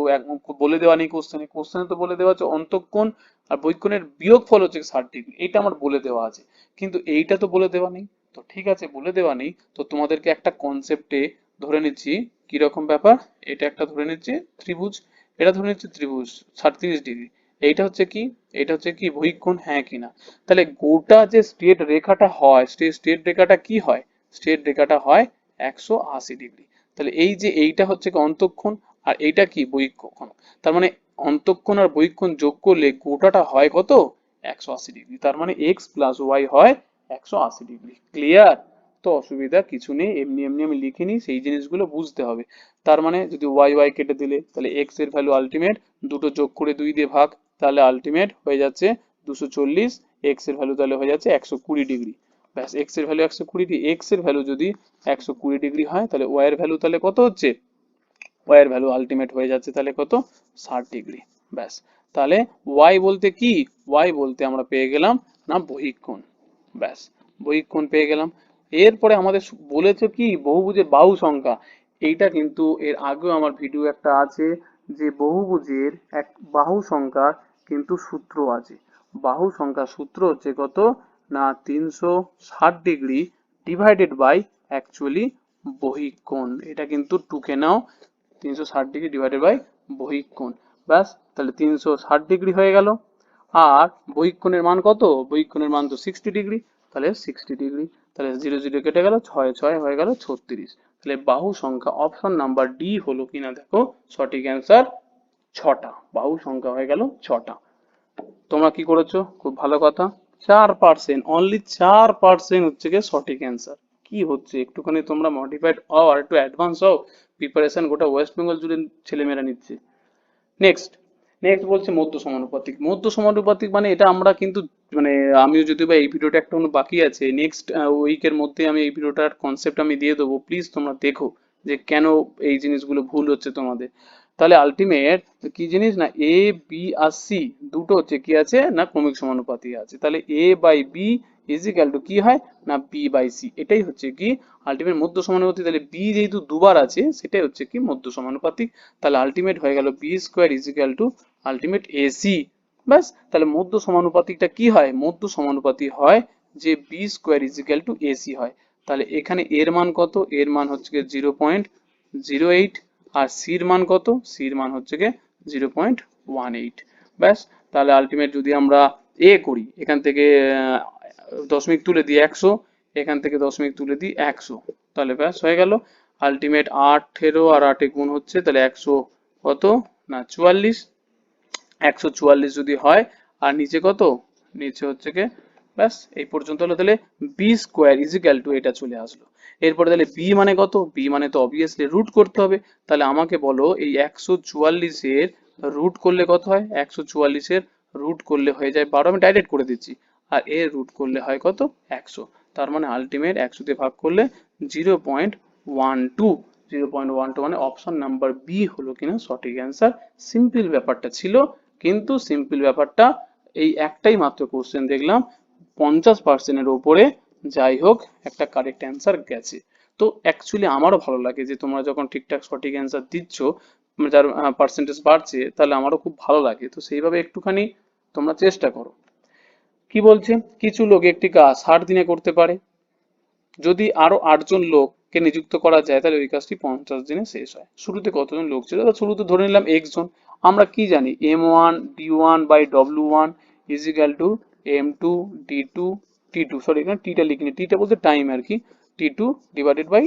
বলে দেওয়া নেই কোশ্চেনে। কোশ্চেনে তো বলে দেওয়া আছে অন্তঃকোণ আর বহিঃকোণের বিয়োগফল হচ্ছে 60 ডিগ্রি, এটা আমার বলে দেওয়া আছে, কিন্তু এইটা তো বলে দেওয়া নেই। তো ঠিক আছে, বলে দেওয়া নেই, তো তোমাদেরকে একটা কনসেপ্টে ধরে নিচ্ছি কিরকম ব্যাপার। এটা একটা ধরে নিচ্ছি ত্রিভুজ, এটা ধরে নিচ্ছি ত্রিভুজ 37 ডিগ্রি। এইটা হচ্ছে কি, এটা হচ্ছে কি বহিঃকোণ, হ্যাঁ কিনা? তাহলে গোটা যে স্ট্রেট রেখাটা হয়, স্ট্রেট রেখাটা কি হয়, স্ট্রেট রেখাটা হয় 180 ডিগ্রি। তাহলে এই যে এইটা হচ্ছে কি অন্তঃকোণ, আর এইটা কি বহিঃকোণ। তার মানে অন্তঃকোণ আর বহিঃকোণ যোগ করলে গোটাটা হয় কত, 180 ডিগ্রি। তার মানে এক্স প্লাস ওয়াই হয় 180 ডিগ্রি। ক্লিয়ার? তো অসুবিধা কিছু নেই, এমনি এমনি আমি লিখিনি, সেই জিনিসগুলো বুঝতে হবে। তার মানে যদি ওয়াই ওয়াই কেটে দিলে, তাহলে এক্স এর ভ্যালু আলটিমেট দুটো যোগ করে 2 দিয়ে ভাগ, তাহলে আলটিমেট হয়ে যাচ্ছে 240। এক্স এর ভ্যালু তাহলে হয়ে যাচ্ছে 120 ডিগ্রি। ব্যাস, এক্স এর ভ্যালু 120, এক্স এর ভ্যালু যদি 120 ডিগ্রি হয়, তাহলে ওয়াই এর ভ্যালু তাহলে কত হচ্ছে, ওয়াই এর ভ্যালু আলটিমেট হয়ে যাচ্ছে তাহলে কত, 60 ডিগ্রি। ব্যাস, তাহলে ওয়াই বলতে কি, ওয়াই বলতে আমরা পেয়ে গেলাম না বহিঃকোণ। ব্যাস, বহিঃকোণ পেয়ে গেলাম। এরপরে আমাদের বলেছে কি বহুভুজের বাহু সংখ্যা। এইটা কিন্তু এর আগেও আমার ভিডিও একটা আছে, যে বহুভুজের এক বাহু সংখ্যা কিন্তু সূত্র আছে। বাহু সংখ্যা সূত্র হচ্ছে কত না 360 ডিগ্রি ডিভাইডেড বাই অ্যাকচুয়ালি বহিঃকোণ। এটা কিন্তু টুকে নাও, 360 ডিগ্রি ডিভাইডেড বাই বহিঃকোণ। ব্যাস, তাহলে 360 ডিগ্রি হয়ে গেল। আর বহিঃকোণের মান কত, বহিঃকোণের মান তো 60 ডিগ্রি, তাহলে 60 ডিগ্রি। তাহলে 0 0 কেটে গেল, 6 6 হয়ে গেল 36। তাহলে বাহু সংখ্যা অপশন নাম্বার ডি হলো কিনা দেখো সঠিক অ্যান্সার, 6টা বাহু সংখ্যা হয়ে গেল 6টা। তোমরা কি করেছো, খুব ভালো কথা। 4%, অনলি 4% হচ্ছে গিয়ে সঠিক অ্যান্সার। কি হচ্ছে, একটুখানি তোমরা মডিফাইড হও আর একটু অ্যাডভান্স হও, প্রিপারেশন গোটা ওয়েস্ট বেঙ্গল জুড়ে ছেলেমেয়েরা নিচ্ছে। নেক্সট, নেক্সট বলছে মধ্য সমানুপাতিক। মধ্য সমানুপাতিক মানে এটা আমরা কিন্তু মানে আমিও যদি বা এই ভিডিওটা একটা বাকি আছে, নেক্সট উইকের মধ্যে আমি এই ভিডিওটার কনসেপ্ট আমি দিয়ে দেবো, প্লিজ তোমরা দেখো যে কেন এই জিনিসগুলো ভুল হচ্ছে তোমাদের। তাহলে আলটিমেট কি জিনিস না, এ বি আর সি দুটো হচ্ছে কি আছে না ক্রমিক সমানুপাতিক আছে, তাহলে A by B is equal to কি হয় না বি বাই সি, এটাই হচ্ছে কি আলটিমেট মধ্য সমানুপাতিক। তাহলে বি যেহেতু দুবার আছে সেটাই হচ্ছে কি মধ্য সমানুপাতিক। তাহলে আলটিমেট হয়ে গেল B square is equal to ultimate AC. ব্যাস, তাহলে মধ্য সমানুপাতিকটা কি হয়, মধ্য সমানুপাতিক হয় যে B square is equal to AC হয়। তাহলে এখানে এর মান কত, এর মান হচ্ছে গিয়ে 0.08, আর সির মান কত, সির মান হচ্ছে গিয়ে 0.18। ব্যাস, তাহলে আলটিমেট যদি আমরা এ করি, এখান থেকে দশমিক তুলে দিই 100, এখান থেকে দশমিক তুলে দিই 100, তাহলে ব্যাস হয়ে গেল। আলটিমেট 8 আর 8 গুণ হচ্ছে, তাহলে 100 কত না 44, 144 যদি হয়, আর নিচে কত, নিচে হচ্ছে কে, ব্যাস এই পর্যন্ত হলো। তাহলে B square is equal to এটা চলে আসলো। এরপরে তাহলে বি মানে কত, বি মানে তো অবভিয়াসলি রুট করতে হবে। তাহলে আমাকে বলো এই 144-এর রুট করলে কত হয়, 144-এর রুট করলে হয়ে যায় 12, আমি ডাইরেক্ট করে দিচ্ছি, আর এর রুট করলে হয় কত 100। তার মানে আলটিমেট 100 দিয়ে ভাগ করলে 0.12, 0.12 মানে অপশন নাম্বার বি হলো কিনা সঠিক অ্যান্সার। সিম্পল ব্যাপারটা ছিল, কিন্তু সিম্পল ব্যাপারটা এই একটাই মাত্র কোশ্চেন দেখলাম 50%-এর ওপরে, যাই হোক একটা কারেক্ট অ্যান্সার গেছে। তো অ্যাকচুয়ালি আমারও ভালো লাগে যে তোমরা যখন ঠিকঠাক সঠিক অ্যান্সার দিচ্ছ, যার পার্সেন্টেজ বাড়ছে, তাহলে আমারও খুব ভালো লাগে। তো সেইভাবে একটুখানি তোমরা চেষ্টা করো। কি বলছে, কিছু লোক একটি কাজ 60 দিনে করতে পারে, যদি আরো 8 জন লোককে নিযুক্ত করা যায় তাহলে ওই কাজটি 50 দিনে শেষ হয়। শুরুতে কতজন লোক ছিল, শুরুতে ধরে নিলাম x জন। আমরা কি জানি m1 d1 by w1 is equal to m2 d2 t2, sorry এখানে টিটা লিখিনি, টিটা বলতে টাইম আর কি, t2 ডিভাইডেড বাই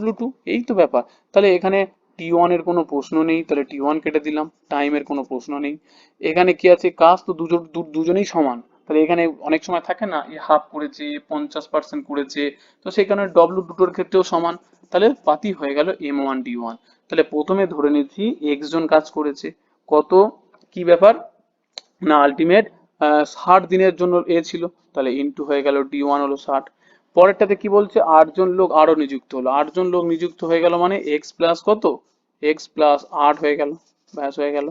w2, এই তো ব্যাপার। তাহলে এখানে t1 এর কোনো প্রশ্ন নেই, তাহলে t1 কেটে দিলাম, টাইমের কোনো প্রশ্ন নেই। এখানে কি আছে, কাজ তো দুজনেই সমান, তাহলে এখানে অনেক সময় থাকে না হাফ করেছে 50% করেছে, তো সেই কারণে ডব্লু দুটোর ক্ষেত্রেও সমান। তাহলে পাতি হয়ে গেল m1d1। তাহলে প্রথমে ধরে নিচ্ছি x জন কাজ করেছে, কত কি ব্যাপার না আলটিমেট 60 দিনের জন্য এ ছিল, তাহলে ইনটু হয়ে গেল d1 হলো 60। পরেরটাতে কি বলছে 8 জন লোক আরো নিযুক্ত হলো, 8 জন লোক নিযুক্ত হয়ে গেল মানে x প্লাস কত, x প্লাস 8 হয়ে গেল, ব্যাস হয়ে গেল।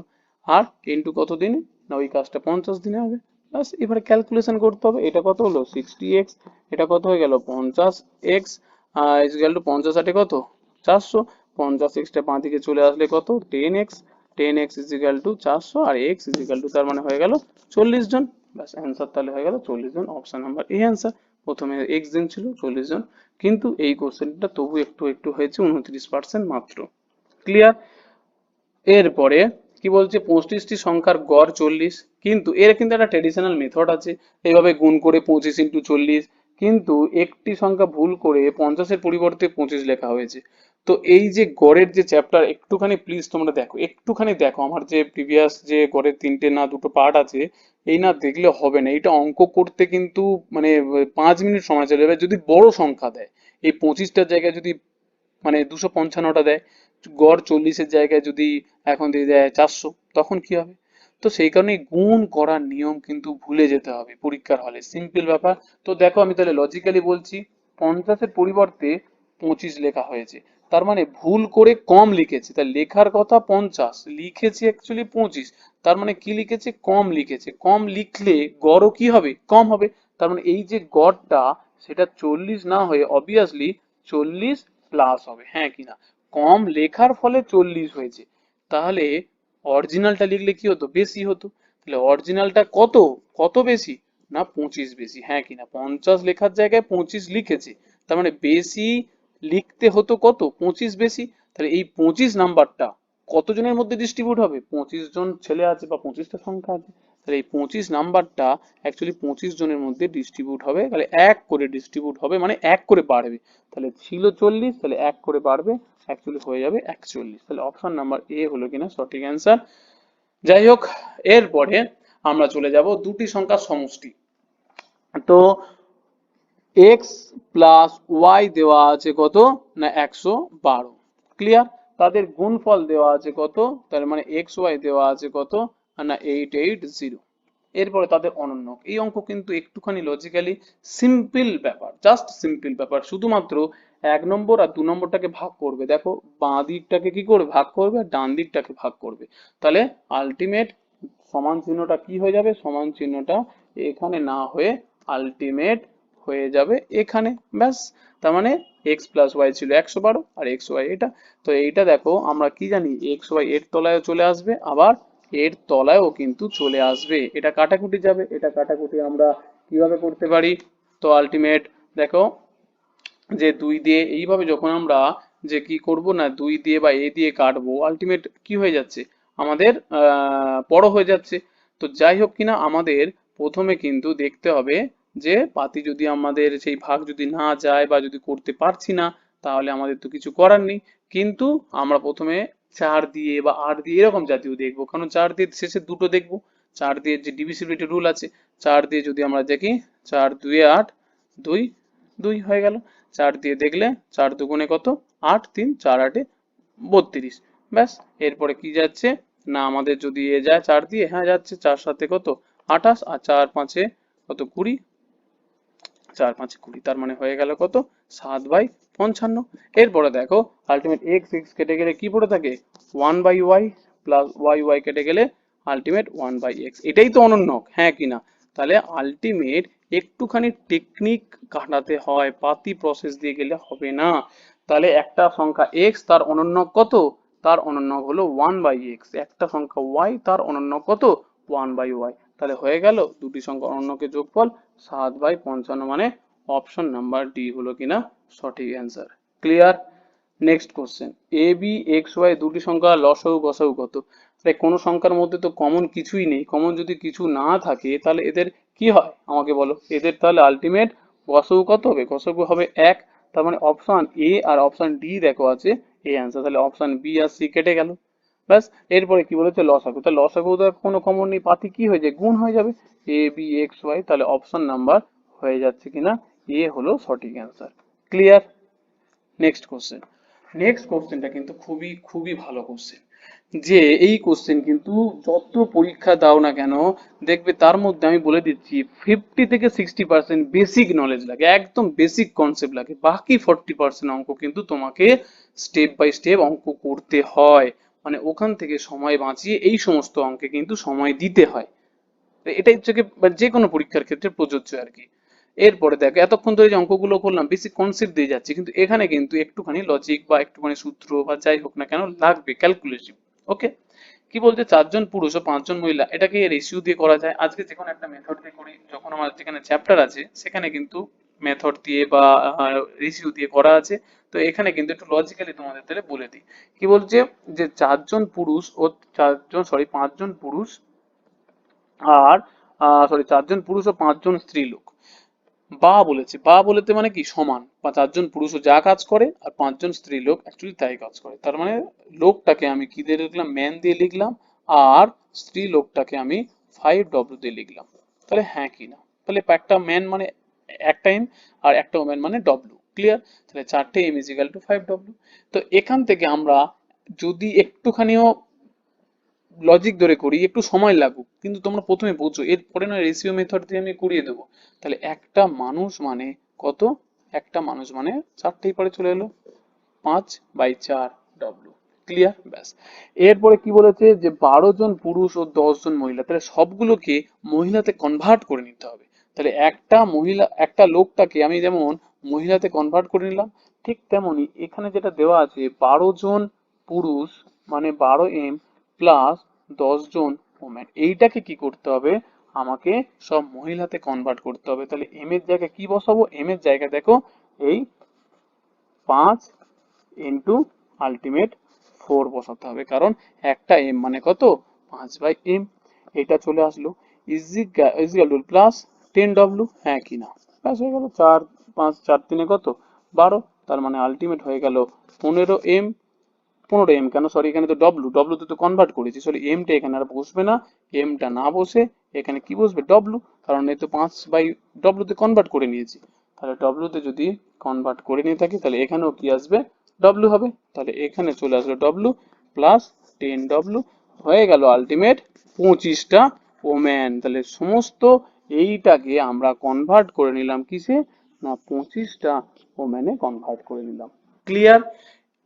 আর ইনটু কত দিন না ওই কাজটা 50 দিনে হবে। ব্যাস এবারে ক্যালকুলেশন করতে হবে, এটা কত হলো 60x, এটা কত হয়ে গেল 50x, ইজ ইকুয়াল টু 50 8 কত 400, 50x টা বাঁ দিকে চলে আসলে কত 10x, 10x is equal to 400, আর x ইজ ইকুয়াল টু তার মানে হয়ে গেল 40 জন। ব্যাস অ্যান্সার তাহলে হয়ে গেল 40 জন, অপশন নাম্বার এ অ্যান্সার। প্রথমে x দিন ছিল 40 জন, কিন্তু এই কোশ্চেনটা তবু একটু একটু হয়েছে 29% মাত্র। ক্লিয়ার। এরপরে কি বলছে 25টি সংখ্যার গড় 40, কিন্তু এর কিন্তু একটা ট্রেডিশনাল মেথড আছে, এইভাবে গুণ করে 25 × 40, কিন্তু একটি সংখ্যা ভুল করে 50-এর পরিবর্তে 25 লেখা হয়েছে। তো এই যে গড়ের যে চ্যাপ্টার, একটুখানি প্লিজ তোমরা দেখো, একটুখানি দেখো, আমার যে প্রিভিয়াস যে গড়ের 3টে না 2টো পার্ট আছে, এই না দেখলে হবে না, এটা অঙ্ক করতে কিন্তু মানে 5 মিনিট সময় চলে যাবে যদি বড় সংখ্যা দেয়। এই 25টার জায়গায় যদি মানে 255টা দেয়, গড় 40-এর জায়গায় যদি এখন দিয়ে দেয় 400, তখন কি হবে? তো সেই কারণে গুণ করার নিয়ম কিন্তু ভুলে যেতে হবে পরীক্ষার হলে, সিম্পল ব্যাপার। তো দেখো আমি তাহলে লজিক্যালি বলছি, 50-এর পরিবর্তে 25 লেখা হয়েছে, তার মানে ভুল করে কম লিখেছে, তাই লেখার কথা 50, লিখেছে অ্যাকচুয়ালি 25, তার মানে কি লিখেছে, কম লিখেছে। কম লিখলে গড়ও কি হবে, কম হবে। তার মানে এই যে গড়টা সেটা 40 না হয়ে অবভিয়াসলি 40 প্লাস হবে, হ্যাঁ কিনা, কম লেখার ফলে 40 হয়েছে। তাহলে অরিজিনালটা লিখলে কি হতো, বেশি হতো। তাহলে অরিজিনালটা কত, কত বেশি না 25 বেশি, হ্যাঁ কিনা, 50 লেখার জায়গায় 25 লিখেছে, তার মানে বেশি লিখতে হতো কত 25 বেশি। তাহলে এই 25 নাম্বারটা কতজনের মধ্যে ডিস্ট্রিবিউট হবে, 25 জন ছেলে আছে বা 25টা সংখ্যা আছে, তাহলে এই 25 নাম্বারটা অ্যাকচুয়ালি 25 জনের মধ্যে ডিস্ট্রিবিউট হবে, তাহলে এক করে ডিস্ট্রিবিউট হবে মানে এক করে বাড়বে। তাহলে ছিল 40, তাহলে এক করে বাড়বে, অ্যাকচুয়ালি হয়ে যাবে 41। তাহলে অপশন নাম্বার এ হলো কিনা সঠিক অ্যান্সার। যাই হোক, এরপরে আমরা চলে যাব দুটি সংখ্যার সমষ্টি। তো এক্স প্লাস ওয়াই দেওয়া আছে কত না 112, ক্লিয়ার। তাদের গুণফল দেওয়া আছে কত, তার মানে এক্স ওয়াই দেওয়া আছে কত না 880। এরপরে তাদের অনন্যক। এই অঙ্ক কিন্তু একটুখানি লজিক্যালি সিম্পল ব্যাপার, জাস্ট সিম্পল ব্যাপার, শুধুমাত্র 1 নম্বর আর 2 নম্বরটাকে ভাগ করবে, দেখো বাঁ দিকটাকে কি করবে ভাগ করবে আর ডান দিকটাকে ভাগ করবে, তাহলে আলটিমেট সমান চিহ্নটা কি হয়ে যাবে, সমান চিহ্নটা এখানে না হয়ে আলটিমেট হয়ে যাবে এখানে, ব্যাস। তার মানে এক্স প্লাস ওয়াই ছিল 112 আর এক্স ওয়াই এটা, তো এইটা দেখো আমরা কি জানি এক্স ওয়াই এর তলায় চলে আসবে, আবার এর তলায়ও কিন্তু চলে আসবে, এটা কাটাকুটি যাবে, এটা কাটাকুটি আমরা কিভাবে করতে পারি, তো আলটিমেট দেখো যে 2 দিয়ে এইভাবে যখন আমরা যে কি করব না 2 দিয়ে বা এ দিয়ে কাটবো, আলটিমেট কি হয়ে যাচ্ছে আমাদের বড় হয়ে যাচ্ছে। তো যাই হোক কিনা আমাদের প্রথমে কিন্তু দেখতে হবে যে পাতি যদি আমাদের সেই ভাগ যদি না যায় বা যদি করতে পারছি না, তাহলে আমাদের তো কিছু করার নেই, কিন্তু আমরা প্রথমে 4 দিয়ে বা 8 দিয়ে এরকম জাতীয় দেখবো, কারণ 4 দিয়ে শেষে দুটো দেখবো, 4 দিয়ে যে ডিভিসিবিলিটি রুল আছে, 4 দিয়ে যদি আমরা দেখি 4 2 8, 2 2 হয়ে গেল। 4 দিয়ে দেখলে 4 দুগুণে কত 8, 3 4 8 32, ব্যাস। এরপরে কি যাচ্ছে না আমাদের যদি এ যায় 4 দিয়ে, হ্যাঁ যাচ্ছে, 4 সাথে কত 28 আর 4 5 কত 20, 4 5 20, তার মানে হয়ে গেল কত 7/55। এরপরে দেখো আলটিমেট এক্স এক্স কেটে গেলে কি পড়ে থাকে 1/y প্লাস ওয়াই ওয়াই কেটে গেলে আলটিমেট 1/x, এটাই তো অনন্যক, হ্যাঁ কিনা। তাহলে আলটিমেট একটুখানি টেকনিক কাটাতে হয়, পাতি প্রসেস দিয়ে গেলে হবে না। তাহলে একটা সংখ্যা x তার অনন্যক কত, তার অনন্যক হলো 1/x, একটা সংখ্যা y তার অনন্যক কত 1/y, তাহলে হয়ে গেল দুটি সংখ্যা অনন্যকের যোগফল 7/55, মানে অপশন নাম্বার ডি হলো কিনা সঠিক answer, clear. Next question, A B x Y দুটি সংখ্যা লসাগু গসাগু কত, তাই কোনো সংখ্যার মধ্যে তো কমন কিছুই নেই, কমন যদি কিছু না থাকে তাহলে এদের কি হয় আমাকে বলো, এদের তাহলে আলটিমেট গসাগু কত হবে, গসাগু হবে 1, তার মানে অপশন এ আর অপশন ডি দেখো আছে এই অ্যান্সার, তাহলে অপশন বি আর সি কেটে গেল, ব্যাস। এরপরে কি বলেছে লসাগু, তাহলে লসাগু তো কোনো কমন নেই, পাতি কি হয়ে যায় গুণ হয়ে যাবে, এ বি এক্স ওয়াই, তাহলে অপশন নাম্বার হয়ে যাচ্ছে কিনা এ হলো সঠিক answer, clear. Next question, next কোশ্চেনটা কিন্তু খুবই খুবই ভালো কোশ্চেন, যে এই কোশ্চেন কিন্তু যত পরীক্ষা দাও না কেন দেখবে তার মধ্যে আমি বলে দিচ্ছি 50 থেকে 60% বেসিক নলেজ লাগে, একদম বেসিক কনসেপ্ট লাগে, বাকি 40% অঙ্ক কিন্তু তোমাকে স্টেপ বাই স্টেপ অঙ্ক করতে হয়, মানে ওখান থেকে সময় বাঁচিয়ে এই সমস্ত অঙ্কে কিন্তু সময় দিতে হয়, এটাই হচ্ছে কি যে কোনো পরীক্ষার ক্ষেত্রে প্রযোজ্য আর কি। এরপরে দেখো এতক্ষণ ধরে যে অঙ্কগুলো করলাম বেসিক কনসেপ্ট দিয়ে যাচ্ছি, কিন্তু এখানে কিন্তু একটুখানি লজিক বা একটুখানি সূত্র বা যাই হোক না কেন লাগবে, ক্যালকুলেশন। ওকে, কি বলছে 4 জন পুরুষ ও 5 জন মহিলা, এটাকে রেশিও দিয়ে করা যায়, আজকে যে কোনো একটা মেথড দিয়ে করি, যখন আমার যেখানে চ্যাপ্টার আছে সেখানে কিন্তু মেথড দিয়ে বা রেশিও দিয়ে করা আছে, তো এখানে কিন্তু একটু লজিক্যালি তোমাদের তাহলে বলে দিই। কি বলছে যে 4 জন পুরুষ ও 5 জন পুরুষ আর সরি 4 জন পুরুষ ও 5 জন স্ত্রী লোক, বা বলেছে, বা বলেতে মানে কি সমান, বা 4 জন পুরুষও যা কাজ করে আর 5 জন স্ত্রী লোক অ্যাকচুয়ালি তাই কাজ করে, তার মানে লোকটাকে আমি কি দিয়ে লিখলাম ম্যান দিয়ে লিখলাম, আর স্ত্রী লোকটাকে আমি 5W দিয়ে লিখলাম, তাহলে হ্যাঁ কি না, তাহলে একটা ম্যান মানে একটা এম আর একটা ওম্যান মানে ডব্লিউ, ক্লিয়ার। তাহলে 4টে M is equal to 5W। তো এখান থেকে আমরা যদি একটুখানিও লজিক ধরে করি একটু সময় লাগুক, কিন্তু তোমরা প্রথমে বোঝো, এরপরে না রেশিও মেথড দিয়ে আমি করিয়ে দেবো। তাহলে একটা মানুষ মানে কত, একটা মানুষ মানে 4টেই পরে চলে এলো 5/4W, ক্লিয়ার, ব্যাস। এরপরে কি বলেছে যে 12 জন পুরুষ ও 10 জন মহিলা, তাহলে সবগুলোকে মহিলাতে কনভার্ট করে নিতে হবে, তাহলে একটা মহিলা একটা লোকটাকে আমি যেমন মহিলাতে কনভার্ট করে নিলাম, ঠিক তেমনি এখানে যেটা দেওয়া আছে 12 জন পুরুষ মানে 12M প্লাস 10 জন ওমেন, এইটাকে কি করতে হবে আমাকে সব মহিলাতে কনভার্ট করতে হবে, তাহলে এম এর জায়গায় কি বসাবো, এম এর জায়গায় দেখো এই 5 ইন্টু আলটিমেট 4 বসাতে হবে, কারণ একটা এম মানে কত 5/m, এটা চলে আসলো ইজিক্যাল টু প্লাস 10W, হ্যাঁ কি না, ব্যাস হয়ে গেল 4 5 4 3 কত 12, তার মানে আলটিমেট হয়ে গেল 15M, 15M কেন সরি এখানে তো ডব্লু তে তো কনভার্ট করেছি, সরি এমটা এখানে আর বসবে না, এমটা না বসে এখানে কি বসবে ডব্লু, কারণ এই তো 5/W তে কনভার্ট করে নিয়েছি, তাহলে ডব্লিউ তে যদি কনভার্ট করে নিয়ে থাকি তাহলে এখানেও কি আসবে, ডব্লিউ হবে। তাহলে এখানে চলে আসলো ডব্লিউ প্লাস 10W, হয়ে গেল আলটিমেট 25টা ওম্যান। তাহলে সমস্ত এইটাকে আমরা কনভার্ট করে নিলাম কিসে, না 25টা ওম্যানে কনভার্ট করে নিলাম। ক্লিয়ার?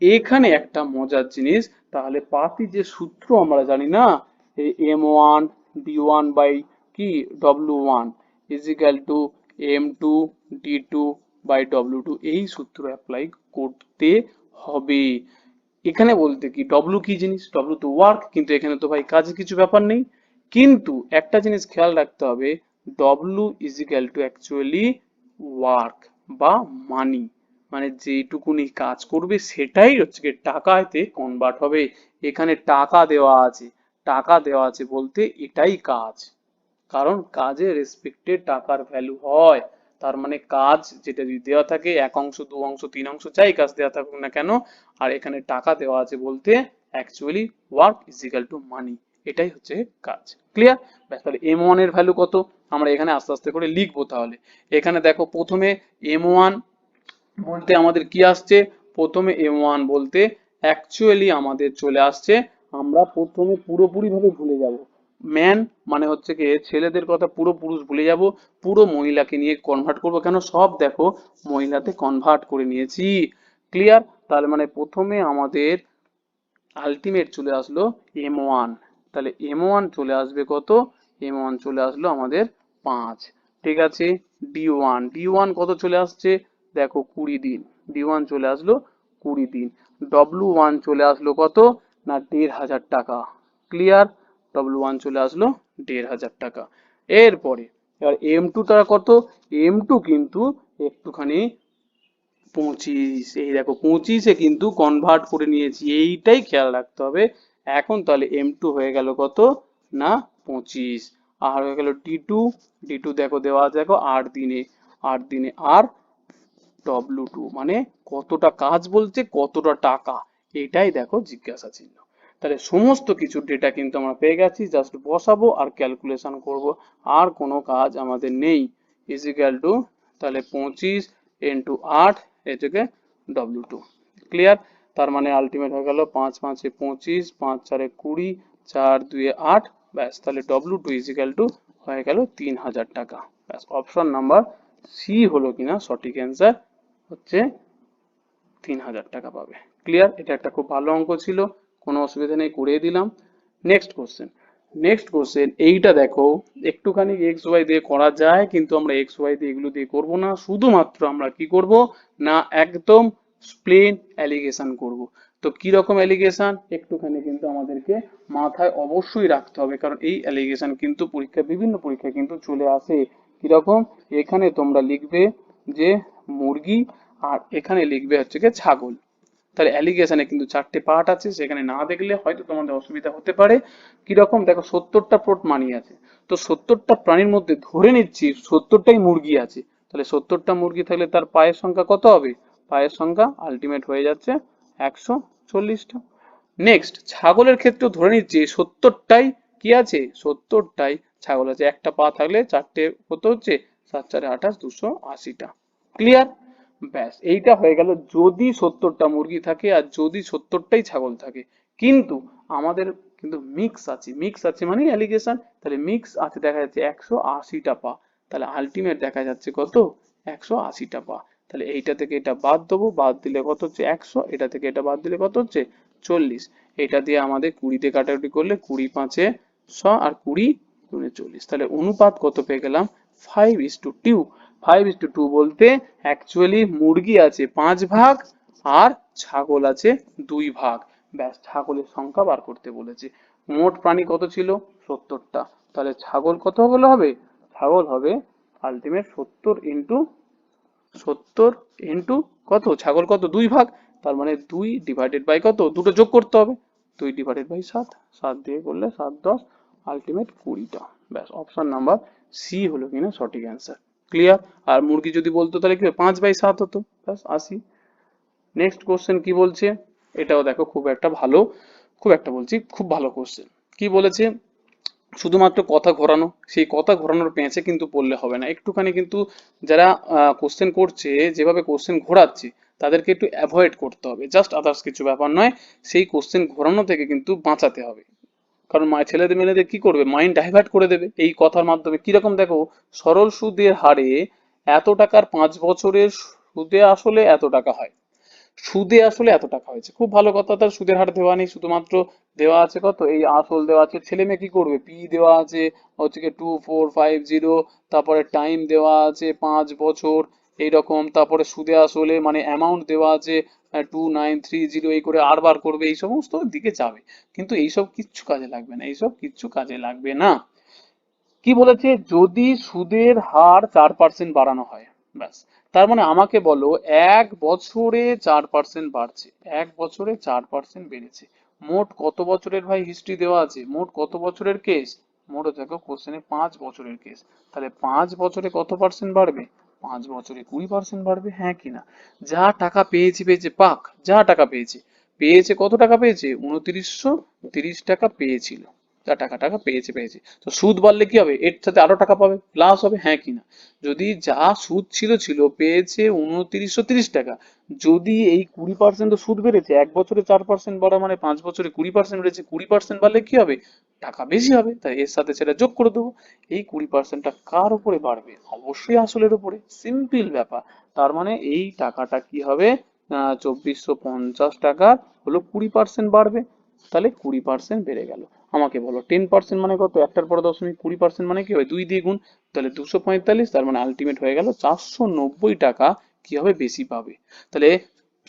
এখানে একটা মজার জিনিস, তাহলে পাতি যে সূত্র আমরা জানি না, এই M1 B1 বাই কি W1 is equal two M2 D2 by W2, এই সূত্র অ্যাপ্লাই করতে হবে। এখানে বলতে কি ডব্লু কি জিনিস, ডব্লু তো ওয়ার্ক, কিন্তু এখানে তো ভাই কাজে কিছু ব্যাপার নেই। কিন্তু একটা জিনিস খেয়াল রাখতে হবে, W is equal two actually work বা মানি, মানে যেটুকুনি কাজ করবে সেটাই হচ্ছে কি টাকাতে কনভার্ট হবে। এখানে টাকা দেওয়া আছে, টাকা দেওয়া আছে বলতে এটাই কাজ, কারণ কাজের রেসপেক্টে টাকার ভ্যালু হয়। তার মানে কাজ যেটা যদি দেওয়া থাকে, 1 অংশ 2 অংশ 3 অংশ যাই কাজ দেওয়া থাকুক না কেন, আর এখানে টাকা দেওয়া আছে বলতে actually work is equal to money, এটাই হচ্ছে কাজ। ক্লিয়ার? তাহলে M1 এর ভ্যালু কত আমরা এখানে আস্তে আস্তে করে লিখবো। তাহলে এখানে দেখো প্রথমে M1 বলতে আমাদের কি আসছে, প্রথমে M1 বলতে অ্যাকচুয়ালি আমাদের চলে আসছে, আমরা প্রথমে পুরোপুরি ভাবে ভুলে যাব, ম্যান মানে হচ্ছে কি ছেলেদের কথা পুরো পুরুষ ভুলে যাব, পুরো মহিলাকে নিয়ে কনভার্ট করব, কেন সব দেখো মহিলাতে কনভার্ট করে নিয়েছি। ক্লিয়ার? তাহলে মানে প্রথমে আমাদের আলটিমেট চলে আসলো M1, তাহলে M1 চলে আসবে কত, M1 চলে আসলো আমাদের 5। ঠিক আছে, D1 কত চলে আসছে দেখো 20 দিন, D1 চলে আসলো 20 দিন। W1 চলে আসলো কত, না 1500 টাকা। ক্লিয়ার? W1 চলে আসলো 1500 টাকা। এরপরে এবার M2 তারা কত, M2 কিন্তু একটুখানি 25, এই দেখো 25-এ কিন্তু কনভার্ট করে নিয়েছি, এইটাই খেয়াল রাখতে হবে। এখন তাহলে M2 হয়ে গেল কত, না 25, আর হয়ে গেল D2 দেখো দেওয়া আছে দেখো 8 দিনে, 8 দিনে আর W2 মানে কতটা কাজ বলছে কতটা টাকা, এটাই দেখো জিজ্ঞাসা চিহ্ন। তাহলে সমস্ত কিছু ডেটা কিন্তু আমরা পেয়ে গেছি, জাস্ট বসাবো আর ক্যালকুলেশন করব, আর কোনো কাজ আমাদের নেই। ইজ ইকুয়াল টু তাহলে 25 ইন্টু 8 এটাকে W2। ক্লিয়ার? তার মানে আলটিমেট হয়ে গেল 5 5 এ 25, 5 4 এ 20, 4 2 এ 8, ব্যাস তাহলে W2 ইজ ইকুয়াল টু হয়ে গেল 3000 টাকা। ব্যাস অপশন নাম্বার সি হলো কিনা সঠিক অ্যান্সার, হচ্ছে 3000 টাকা পাবে। ক্লিয়ার? এটা একটা খুব ভালো অঙ্ক ছিল, কোনো অসুবিধা নেই, করিয়ে দিলাম। নেক্সট কোশ্চেন এইটা দেখো, একটুখানি এক্স ওয়াই দিয়ে করা যায়, কিন্তু আমরা এক্স ওয়াই দিয়ে এগুলো দিয়ে করব না, শুধুমাত্র আমরা কি করব না একদম প্লেন অ্যালিগেশন করব। তো কি রকম অ্যালিগেশন একটুখানি কিন্তু আমাদেরকে মাথায় অবশ্যই রাখতে হবে, কারণ এই অ্যালিগেশন কিন্তু বিভিন্ন পরীক্ষায় কিন্তু চলে আসে। কিরকম, এখানে তোমরা লিখবে যে মুরগি, আর এখানে লিখবে হচ্ছে কি ছাগল। তাহলে অ্যালিগেশনে কিন্তু 4টে পার্ট আছে, সেখানে না দেখলে হয়তো তোমাদের অসুবিধা হতে পারে। কিরকম দেখো 70টা প্রাণী আছে, তো 70টা প্রাণীর মধ্যে ধরে নিচ্ছি 70টাই মুরগি আছে, তাহলে 70টা মুরগি থাকলে তার পায়ের সংখ্যা কত হবে, পায়ের সংখ্যা আলটিমেট হয়ে যাচ্ছে 140টা। নেক্সট ছাগলের ক্ষেত্রেও ধরে নিচ্ছি 70টাই কি আছে, 70টাই ছাগল আছে, একটা পা থাকলে 4টে কত হচ্ছে, 7 4 28 280টা। ক্লিয়ার? ব্যাস এইটা হয়ে গেল যদি 70টা মুরগি থাকে আর যদি 70টাই ছাগল থাকে। কিন্তু আমাদের কিন্তু মিক্স আছে মানে অ্যালিগেশন, তাহলে মিক্স আছে দেখা যাচ্ছে 180টা পা, তাহলে আলটিমেট দেখা যাচ্ছে কত, 180টা পা। তাহলে এইটা থেকে এটা বাদ দেবো, বাদ দিলে কত হচ্ছে 100, এটা থেকে এটা বাদ দিলে কত হচ্ছে 40, এটা দিয়ে আমাদের 20 দিয়ে কাটাকুটি করলে 20 5 100 আর 20 দুগুণে 40, তাহলে অনুপাত কত পেয়ে গেলাম 5:2। 5:2 বলতে অ্যাকচুয়ালি মুরগি আছে 5 ভাগ আর ছাগল আছে 2 ভাগ। ব্যাস ছাগলের সংখ্যা বার করতে বলেছে। মোট প্রাণী কত ছিল 70টা, তাহলে ছাগল কত হলে হবে, ছাগল হবে আলটিমেট 70 ইন্টু কত, ছাগল কত 2 ভাগ, তার মানে 2 ডিভাইডেড বাই কত, দুটো যোগ করতে হবে, 2 ডিভাইডেড বাই 7, 7 দিয়ে করলে 7 10 আলটিমেট 20টা। ব্যাস অপশন নাম্বার সি হলো কিনা সঠিক অ্যান্সার। ক্লিয়ার? আর মুরগি যদি বলতো তাহলে কি 5/7 হতো, ব্যাস 80। নেক্সট কোশ্চেন কি বলছে, এটাও দেখো খুব একটা বলছি খুব ভালো কোশ্চেন। কি বলেছে, শুধুমাত্র কথা ঘোরানো, সেই কথা ঘোরানোর পেঁচে কিন্তু পড়লে হবে না, একটুখানি কিন্তু যারা কোশ্চেন করছে, যেভাবে কোশ্চেন ঘোরাচ্ছে তাদেরকে একটু অ্যাভয়েড করতে হবে, জাস্ট আদার্স কিছু ব্যাপার নয়। সেই কোশ্চেন ঘোরানো থেকে কিন্তু বাঁচাতে হবে। কারণ ছেলেদের মেয়েদের কি করবে, মাইন্ড ডাইভার্ট করে দেবে এই কথার মাধ্যমে। কিরকম দেখো, সরল সুদের হারে এত টাকার 5 বছরের সুদে আসলে এত টাকা হয়, সুদে আসলে এত টাকা হয়েছে, খুব ভালো কথা। তার সুদের হার দেওয়া নেই, শুধুমাত্র দেওয়া আছে কত, এই আসল দেওয়া আছে। ছেলে মেয়ে কি করবে, পি দেওয়া আছে হচ্ছে কি 2450, তারপরে টাইম দেওয়া আছে 5 বছর এইরকম, তারপরে সুদে আসলে মানে অ্যামাউন্ট দেওয়া আছে 2930, এই করে আর বার করবে, এই সমস্ত দিকে যাবে। কিন্তু এইসব কিচ্ছু কাজে লাগবে না, এইসব কিচ্ছু কাজে লাগবে না। কি বলেছে, যদি সুদের হার 4% বাড়ানো হয়, ব্যাস। তার মানে আমাকে বলো, 1 বছরে 4% বাড়ছে, 1 বছরে 4% বেড়েছে। মোট কত বছরের ভাই হিস্ট্রি দেওয়া আছে, মোট কত বছরের কেস, মোট দেখো কোশ্চেনে 5 বছরের কেস। তাহলে 5 বছরে কত পার্সেন্ট বাড়বে, 5 বছরে 20% বাড়বে, হ্যাঁ কি না? যা টাকা পেয়েছে পেয়েছে পাক, যা টাকা পেয়েছে পেয়েছে, কত টাকা পেয়েছে, 2930 টাকা পেয়েছিল, যা টাকা টাকা পেয়েছে পেয়েছে। তো সুদ বাড়লে কি হবে, এর সাথে আরো টাকা পাবে, প্লাস হবে, হ্যাঁ কি না? যদি যা সুদ ছিল ছিল পেয়েছে 2930 টাকা, যদি এই 20% সুদ বেড়েছে, 1 বছরে 4% বাড়া মানে 5 বছরে 20% বেড়েছে, 20% বাড়লে কি হবে, টাকা বেশি হবে, তাই এর সাথে সেটা যোগ করে দেবো। এই 20%টা কার উপরে বাড়বে, অবশ্যই আসলের উপরে, সিম্পল ব্যাপার। তার মানে এই টাকাটা কি হবে, 2450 টাকা হলো 20% বাড়বে, তাহলে 20% বেড়ে গেল। আমাকে বলো 10% মানে কত, একটার পরে দশমিক, 20% মানে কি হবে, 2 দিয়ে গুণ, তাহলে 245, তার মানে আলটিমেট হয়ে গেল 490 টাকা কি হবে, বেশি পাবে। তাহলে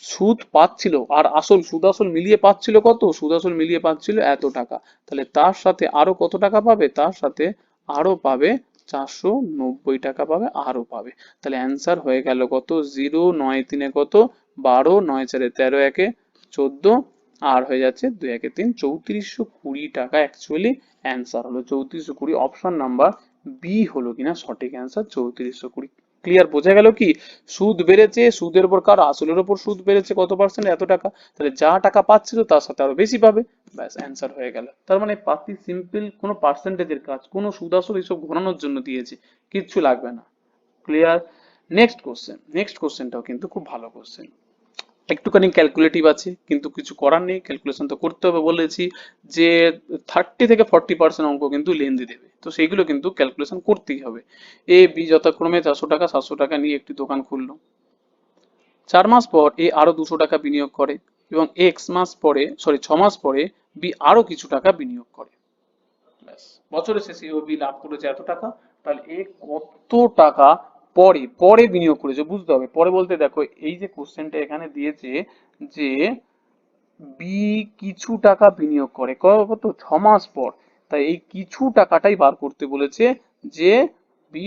সুদ পাচ্ছিল আর আসল, সুদ আসল মিলিয়ে পাচ্ছিল কত, সুদ আসল মিলিয়ে পাচ্ছিল এত টাকা, তাহলে তার সাথে আরো কত টাকা পাবে, তার সাথে আরো পাবে 490 টাকা পাবে, আরো পাবে। তাহলে অ্যান্সার হয়ে গেল কত, 0 9 3 কত, 12 9 4 13 একে 14, আর হয়ে যাচ্ছে 2 একে 3, 3420 টাকা অ্যাকচুয়ালি অ্যান্সার হলো। 3420, অপশন নাম্বার বি হলো কিনা সঠিক অ্যান্সার, 3420। ক্লিয়ার, বোঝা গেল কি? সুদ বেড়েছে, সুদের উপর কার, আসলের উপর সুদ বেড়েছে কত পার্সেন্ট, এত টাকা, তাহলে যা টাকা পাচ্ছিল তার সাথে আরো বেশি পাবে, ব্যাস অ্যান্সার হয়ে গেল। তার মানে পাতি সিম্পল, কোনো পার্সেন্টেজের কাজ, কোনো সুদ আসল এইসব ঘোরানোর জন্য দিয়েছে, কিচ্ছু লাগবে না। ক্লিয়ার। নেক্সট কোশ্চেন, নেক্সট কোশ্চেনটাও কিন্তু খুব ভালো কোশ্চেন, একটুখানি ক্যালকুলেটিভ আছে, কিন্তু কিছু করার নেই, ক্যালকুলেশন তো করতে হবে। বলেছি যে 30 থেকে 40% অঙ্ক কিন্তু লেন্দি দেবে, তো সেইগুলো কিন্তু ক্যালকুলেশন করতেই হবে। এ বি যথাক্রমে 400 টাকা 700 টাকা নিয়ে একটি দোকান খুললো। 4 মাস পর এ আরো 200 টাকা বিনিয়োগ করে, এবং সরি 6 মাস পরে বি আরো কিছু টাকা বিনিয়োগ করে, ব্যাস। বছরের শেষে ও বি লাভ করেছে এত টাকা। তাহলে এ কত টাকা পরে পরে বিনিয়োগ করেছে, বুঝতে হবে। পরে বলতে দেখো, এই যে কোশ্চেনটা এখানে দিয়েছে যে বি কিছু টাকা বিনিয়োগ করে, কত, 6 মাস পর। তাই এই কিছু টাকাটাই বার করতে বলেছে, যে বি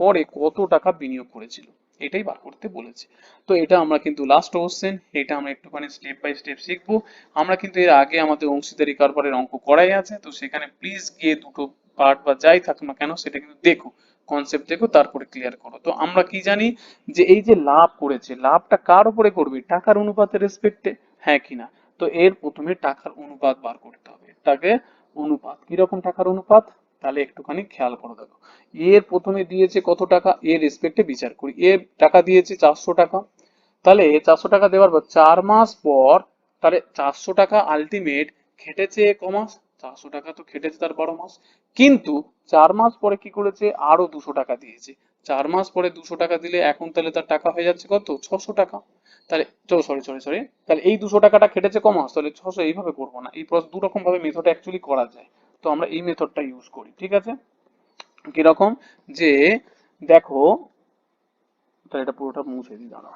পরে কত টাকা বিনিয়োগ করেছিল, এটাই বার করতে বলেছে। তো এটা আমরা কিন্তু লাস্ট কোশ্চেন, এটা আমরা একটুখানি স্টেপ বাই স্টেপ শিখবো। আমরা কিন্তু এর আগে আমাদের অংশীদারি কারবারের অঙ্ক করাই আছে, তো সেখানে প্লিজ গিয়ে দুটো পার্ট বা যাই থাকুক না কেন সেটা কিন্তু দেখো, কনসেপ্ট দেখো, তারপরে ক্লিয়ার করো। তো আমরা কি জানি, যে এই যে লাভ করেছে, লাভটা কার উপরে করবে, টাকার অনুপাতের রেসপেক্টে, হ্যাঁ কিনা? তো এর প্রথমে টাকার অনুপাত বার করতে হবে, টাকে অনুপাত, কিরকম টাকার অনুপাত, তাহলে একটুখানি খেয়াল করে দেখো। এর প্রথমে দিয়েছে কত টাকা, এর রেসপেক্টে বিচার করি, এর টাকা দিয়েছে 400 টাকা, তাহলে 400 টাকা দেওয়ার পর 4 মাস পর, তাহলে 400 টাকা আলটিমেট খেটেছে কমাস, 400 টাকা তো খেটেছে তার 12 মাস, কিন্তু 4 মাস পরে কি করেছে, আরো 200 টাকা দিয়েছে। 4 মাস পরে 200 টাকা দিলে এখন তাহলে তার টাকা হয়ে যাচ্ছে কত, 600 টাকা। তাহলে সরি সরি সরি, তাহলে এই 200 টাকাটা খেটেছে কমাস, তাহলে 600, এইভাবে করবো না, এই দু রকম ভাবে মেথড অ্যাকচুয়ালি করা যায়। তো আমরা এই মেথডটা ইউজ করি, ঠিক আছে? কিরকম, যে দেখো, তাহলে এটা পুরোটা মুছে দিই, দাঁড়াও।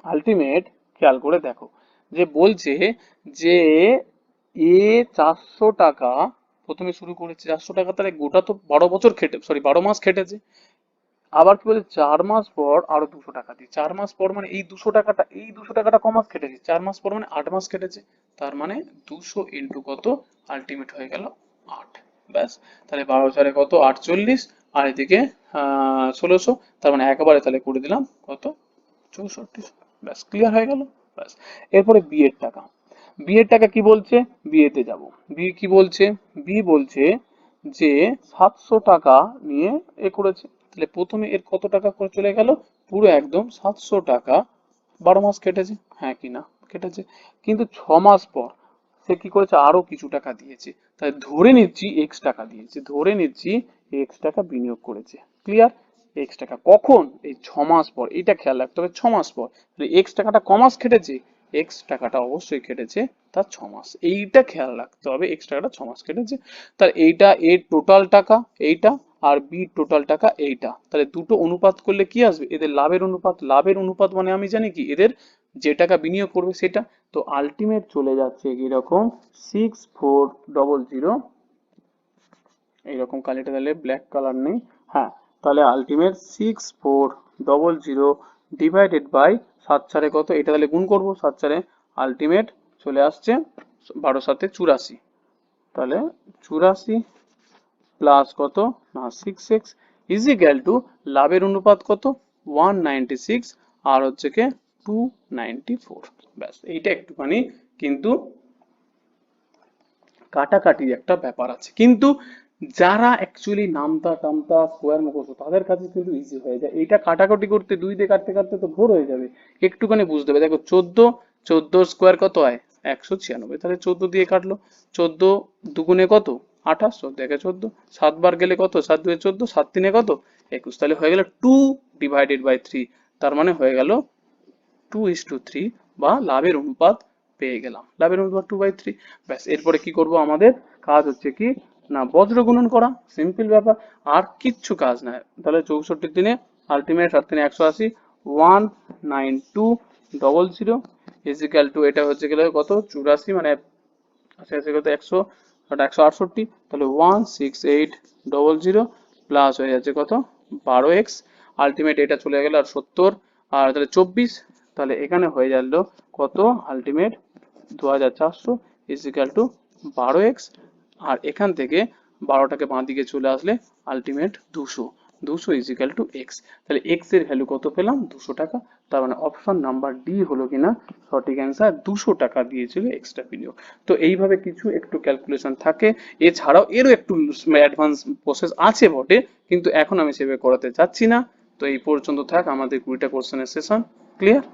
আলটিমেট, খেয়াল করে দেখো, যে বলছে যে এ 400 টাকা প্রথমে শুরু করেছে, 400 টাকা, তাহলে গোটা তো 12 বছর খেটে, সরি 12 মাস খেটেছে। আবার কি বলে, 4 মাস পর আরো 200 টাকা দিই, 4 মাস পর মানে এই দুশো টাকাটা কমাস খেটেছে, 4 মাস পর মানে 8 মাস খেটেছে, তার মানে 200 ইন্টু কত, আলটিমেট হয়ে গেল 8, ব্যাস। তাহলে 12 4 কত, 48, আর এদিকে 1600, তার মানে একেবারে তাহলে করে দিলাম কত, 64, ব্যাস ক্লিয়ার হয়ে গেল, ব্যাস। এরপরে বি এর টাকা, বি এর টাকা কি বলছে, বিএ তে যাব, বি কি বলছে, বি বলছে যে 700 টাকা নিয়ে এ করেছে, তাহলে প্রথমে এর কত টাকা করে চলে গেল, পুরো একদম 700 টাকা 12 মাস কেটেছে, হ্যাঁ কি না কেটেছে, কিন্তু 6 মাস পর সে কি করেছে, আরো কিছু টাকা দিয়েছে, তাই ধরে নিচ্ছি এক্স টাকা দিয়েছে, ধরে নিচ্ছি এক্স টাকা বিনিয়োগ করেছে। ক্লিয়ার? এক্স টাকা কখন, এই 6 মাস পর, এটা খেয়াল রাখতে হবে 6 মাস পর। এক্স টাকাটা কমাস খেটেছে, এক্স টাকাটা অবশ্যই কেটেছে তার 6 মাস, এইটা খেয়াল রাখতে হবে, এক্স টাকাটা 6 মাস কেটেছে। তার এইটা এর টোটাল টাকা এইটা, আর বি টোটাল টাকা এইটা, তাহলে দুটো অনুপাত করলে কি আসবে, এদের লাভের অনুপাত, লাভের অনুপাত মানে আমি জানি কি এদের যে টাকা বিনিয়োগ করবে সেটা, তো আলটিমেট চলে যাচ্ছে এরকম 6400, এইরকম কালিটা তাহলে ব্ল্যাক কালার নেই, হ্যাঁ, তাহলে আলটিমেট 6400 ডিভাইডেড বাই 7 4 কত, এটা তাহলে গুণ করবো 7 4, আলটিমেট চলে আসছে 12 7 84, তাহলে 84 প্লাস কত না 6x ইজিক্যাল টু লাভের অনুপাত কত 196 আর হচ্ছে কে 294। ব্যাস এইটা একটুখানি কিন্তু কাটাকাটির একটা ব্যাপার আছে, কিন্তু যারা অ্যাকচুয়ালি নামতা টামতা স্কোয়ার মুখস্থ তাদের কাছে কিন্তু ইজি হয়ে যায়, এটা কাটাকাটি করতে 2 দিয়ে কাটতে কাটতে তো ভোর হয়ে যাবে, একটুখানি বুঝতে হবে। দেখো 14, 14 স্কোয়ার কত হয় 196, তাহলে 14 দিয়ে কাটলো, 14 দুগুণে কত 28, 14 একে 14, 7 বার গেলে কত 7 2 14, 7 3 কত 21, তাহলে হয়ে গেল 2 ডিভাইডেড বাই 3, তার মানে হয়ে গেল 2:3, বা লাভের অনুপাত পেয়ে গেলাম, লাভের অনুপাত 2/3। ব্যাস এরপরে কি করব, আমাদের কাজ হচ্ছে কি না বজ্র গুণন করা, সিম্পল ব্যাপার, আর কিচ্ছু কাজ নাই। তাহলে 64 দিনে আলটিমেট 7 3 180, 19200 ইজিক্যাল টু এটা হচ্ছে গেলে কত 84, মানে আশি আশি কত 100, 168, তাহলে 16800 প্লাস হয়ে যাচ্ছে কত 12x, আলটিমেট এটা চলে গেল আর 70, আর তাহলে 24, তাহলে এখানে হয়ে গেল কত আলটিমেট 2400 ইজিক্যাল টু 12x, আর এখান থেকে 12টাকে বাঁ দিকে চলে আসলে আলটিমেট 200, 200 ইজিক্যাল টু এক্স, তাহলে এক্স এর ভ্যালু কত পেলাম 200 টাকা, তার মানে অপশন নাম্বার ডি হলো কিনা সঠিক অ্যান্সার, 200 টাকা দিয়েছিল এক্সট্রা বিনিয়োগ। তো এইভাবে কিছু একটু ক্যালকুলেশন থাকে, এছাড়াও এরও একটু অ্যাডভান্স প্রসেস আছে বটে, কিন্তু এখন আমি সেভাবে করাতে চাচ্ছি না। তো এই পর্যন্ত থাক আমাদের 20টা কোশ্চেনের সেশন। ক্লিয়ার?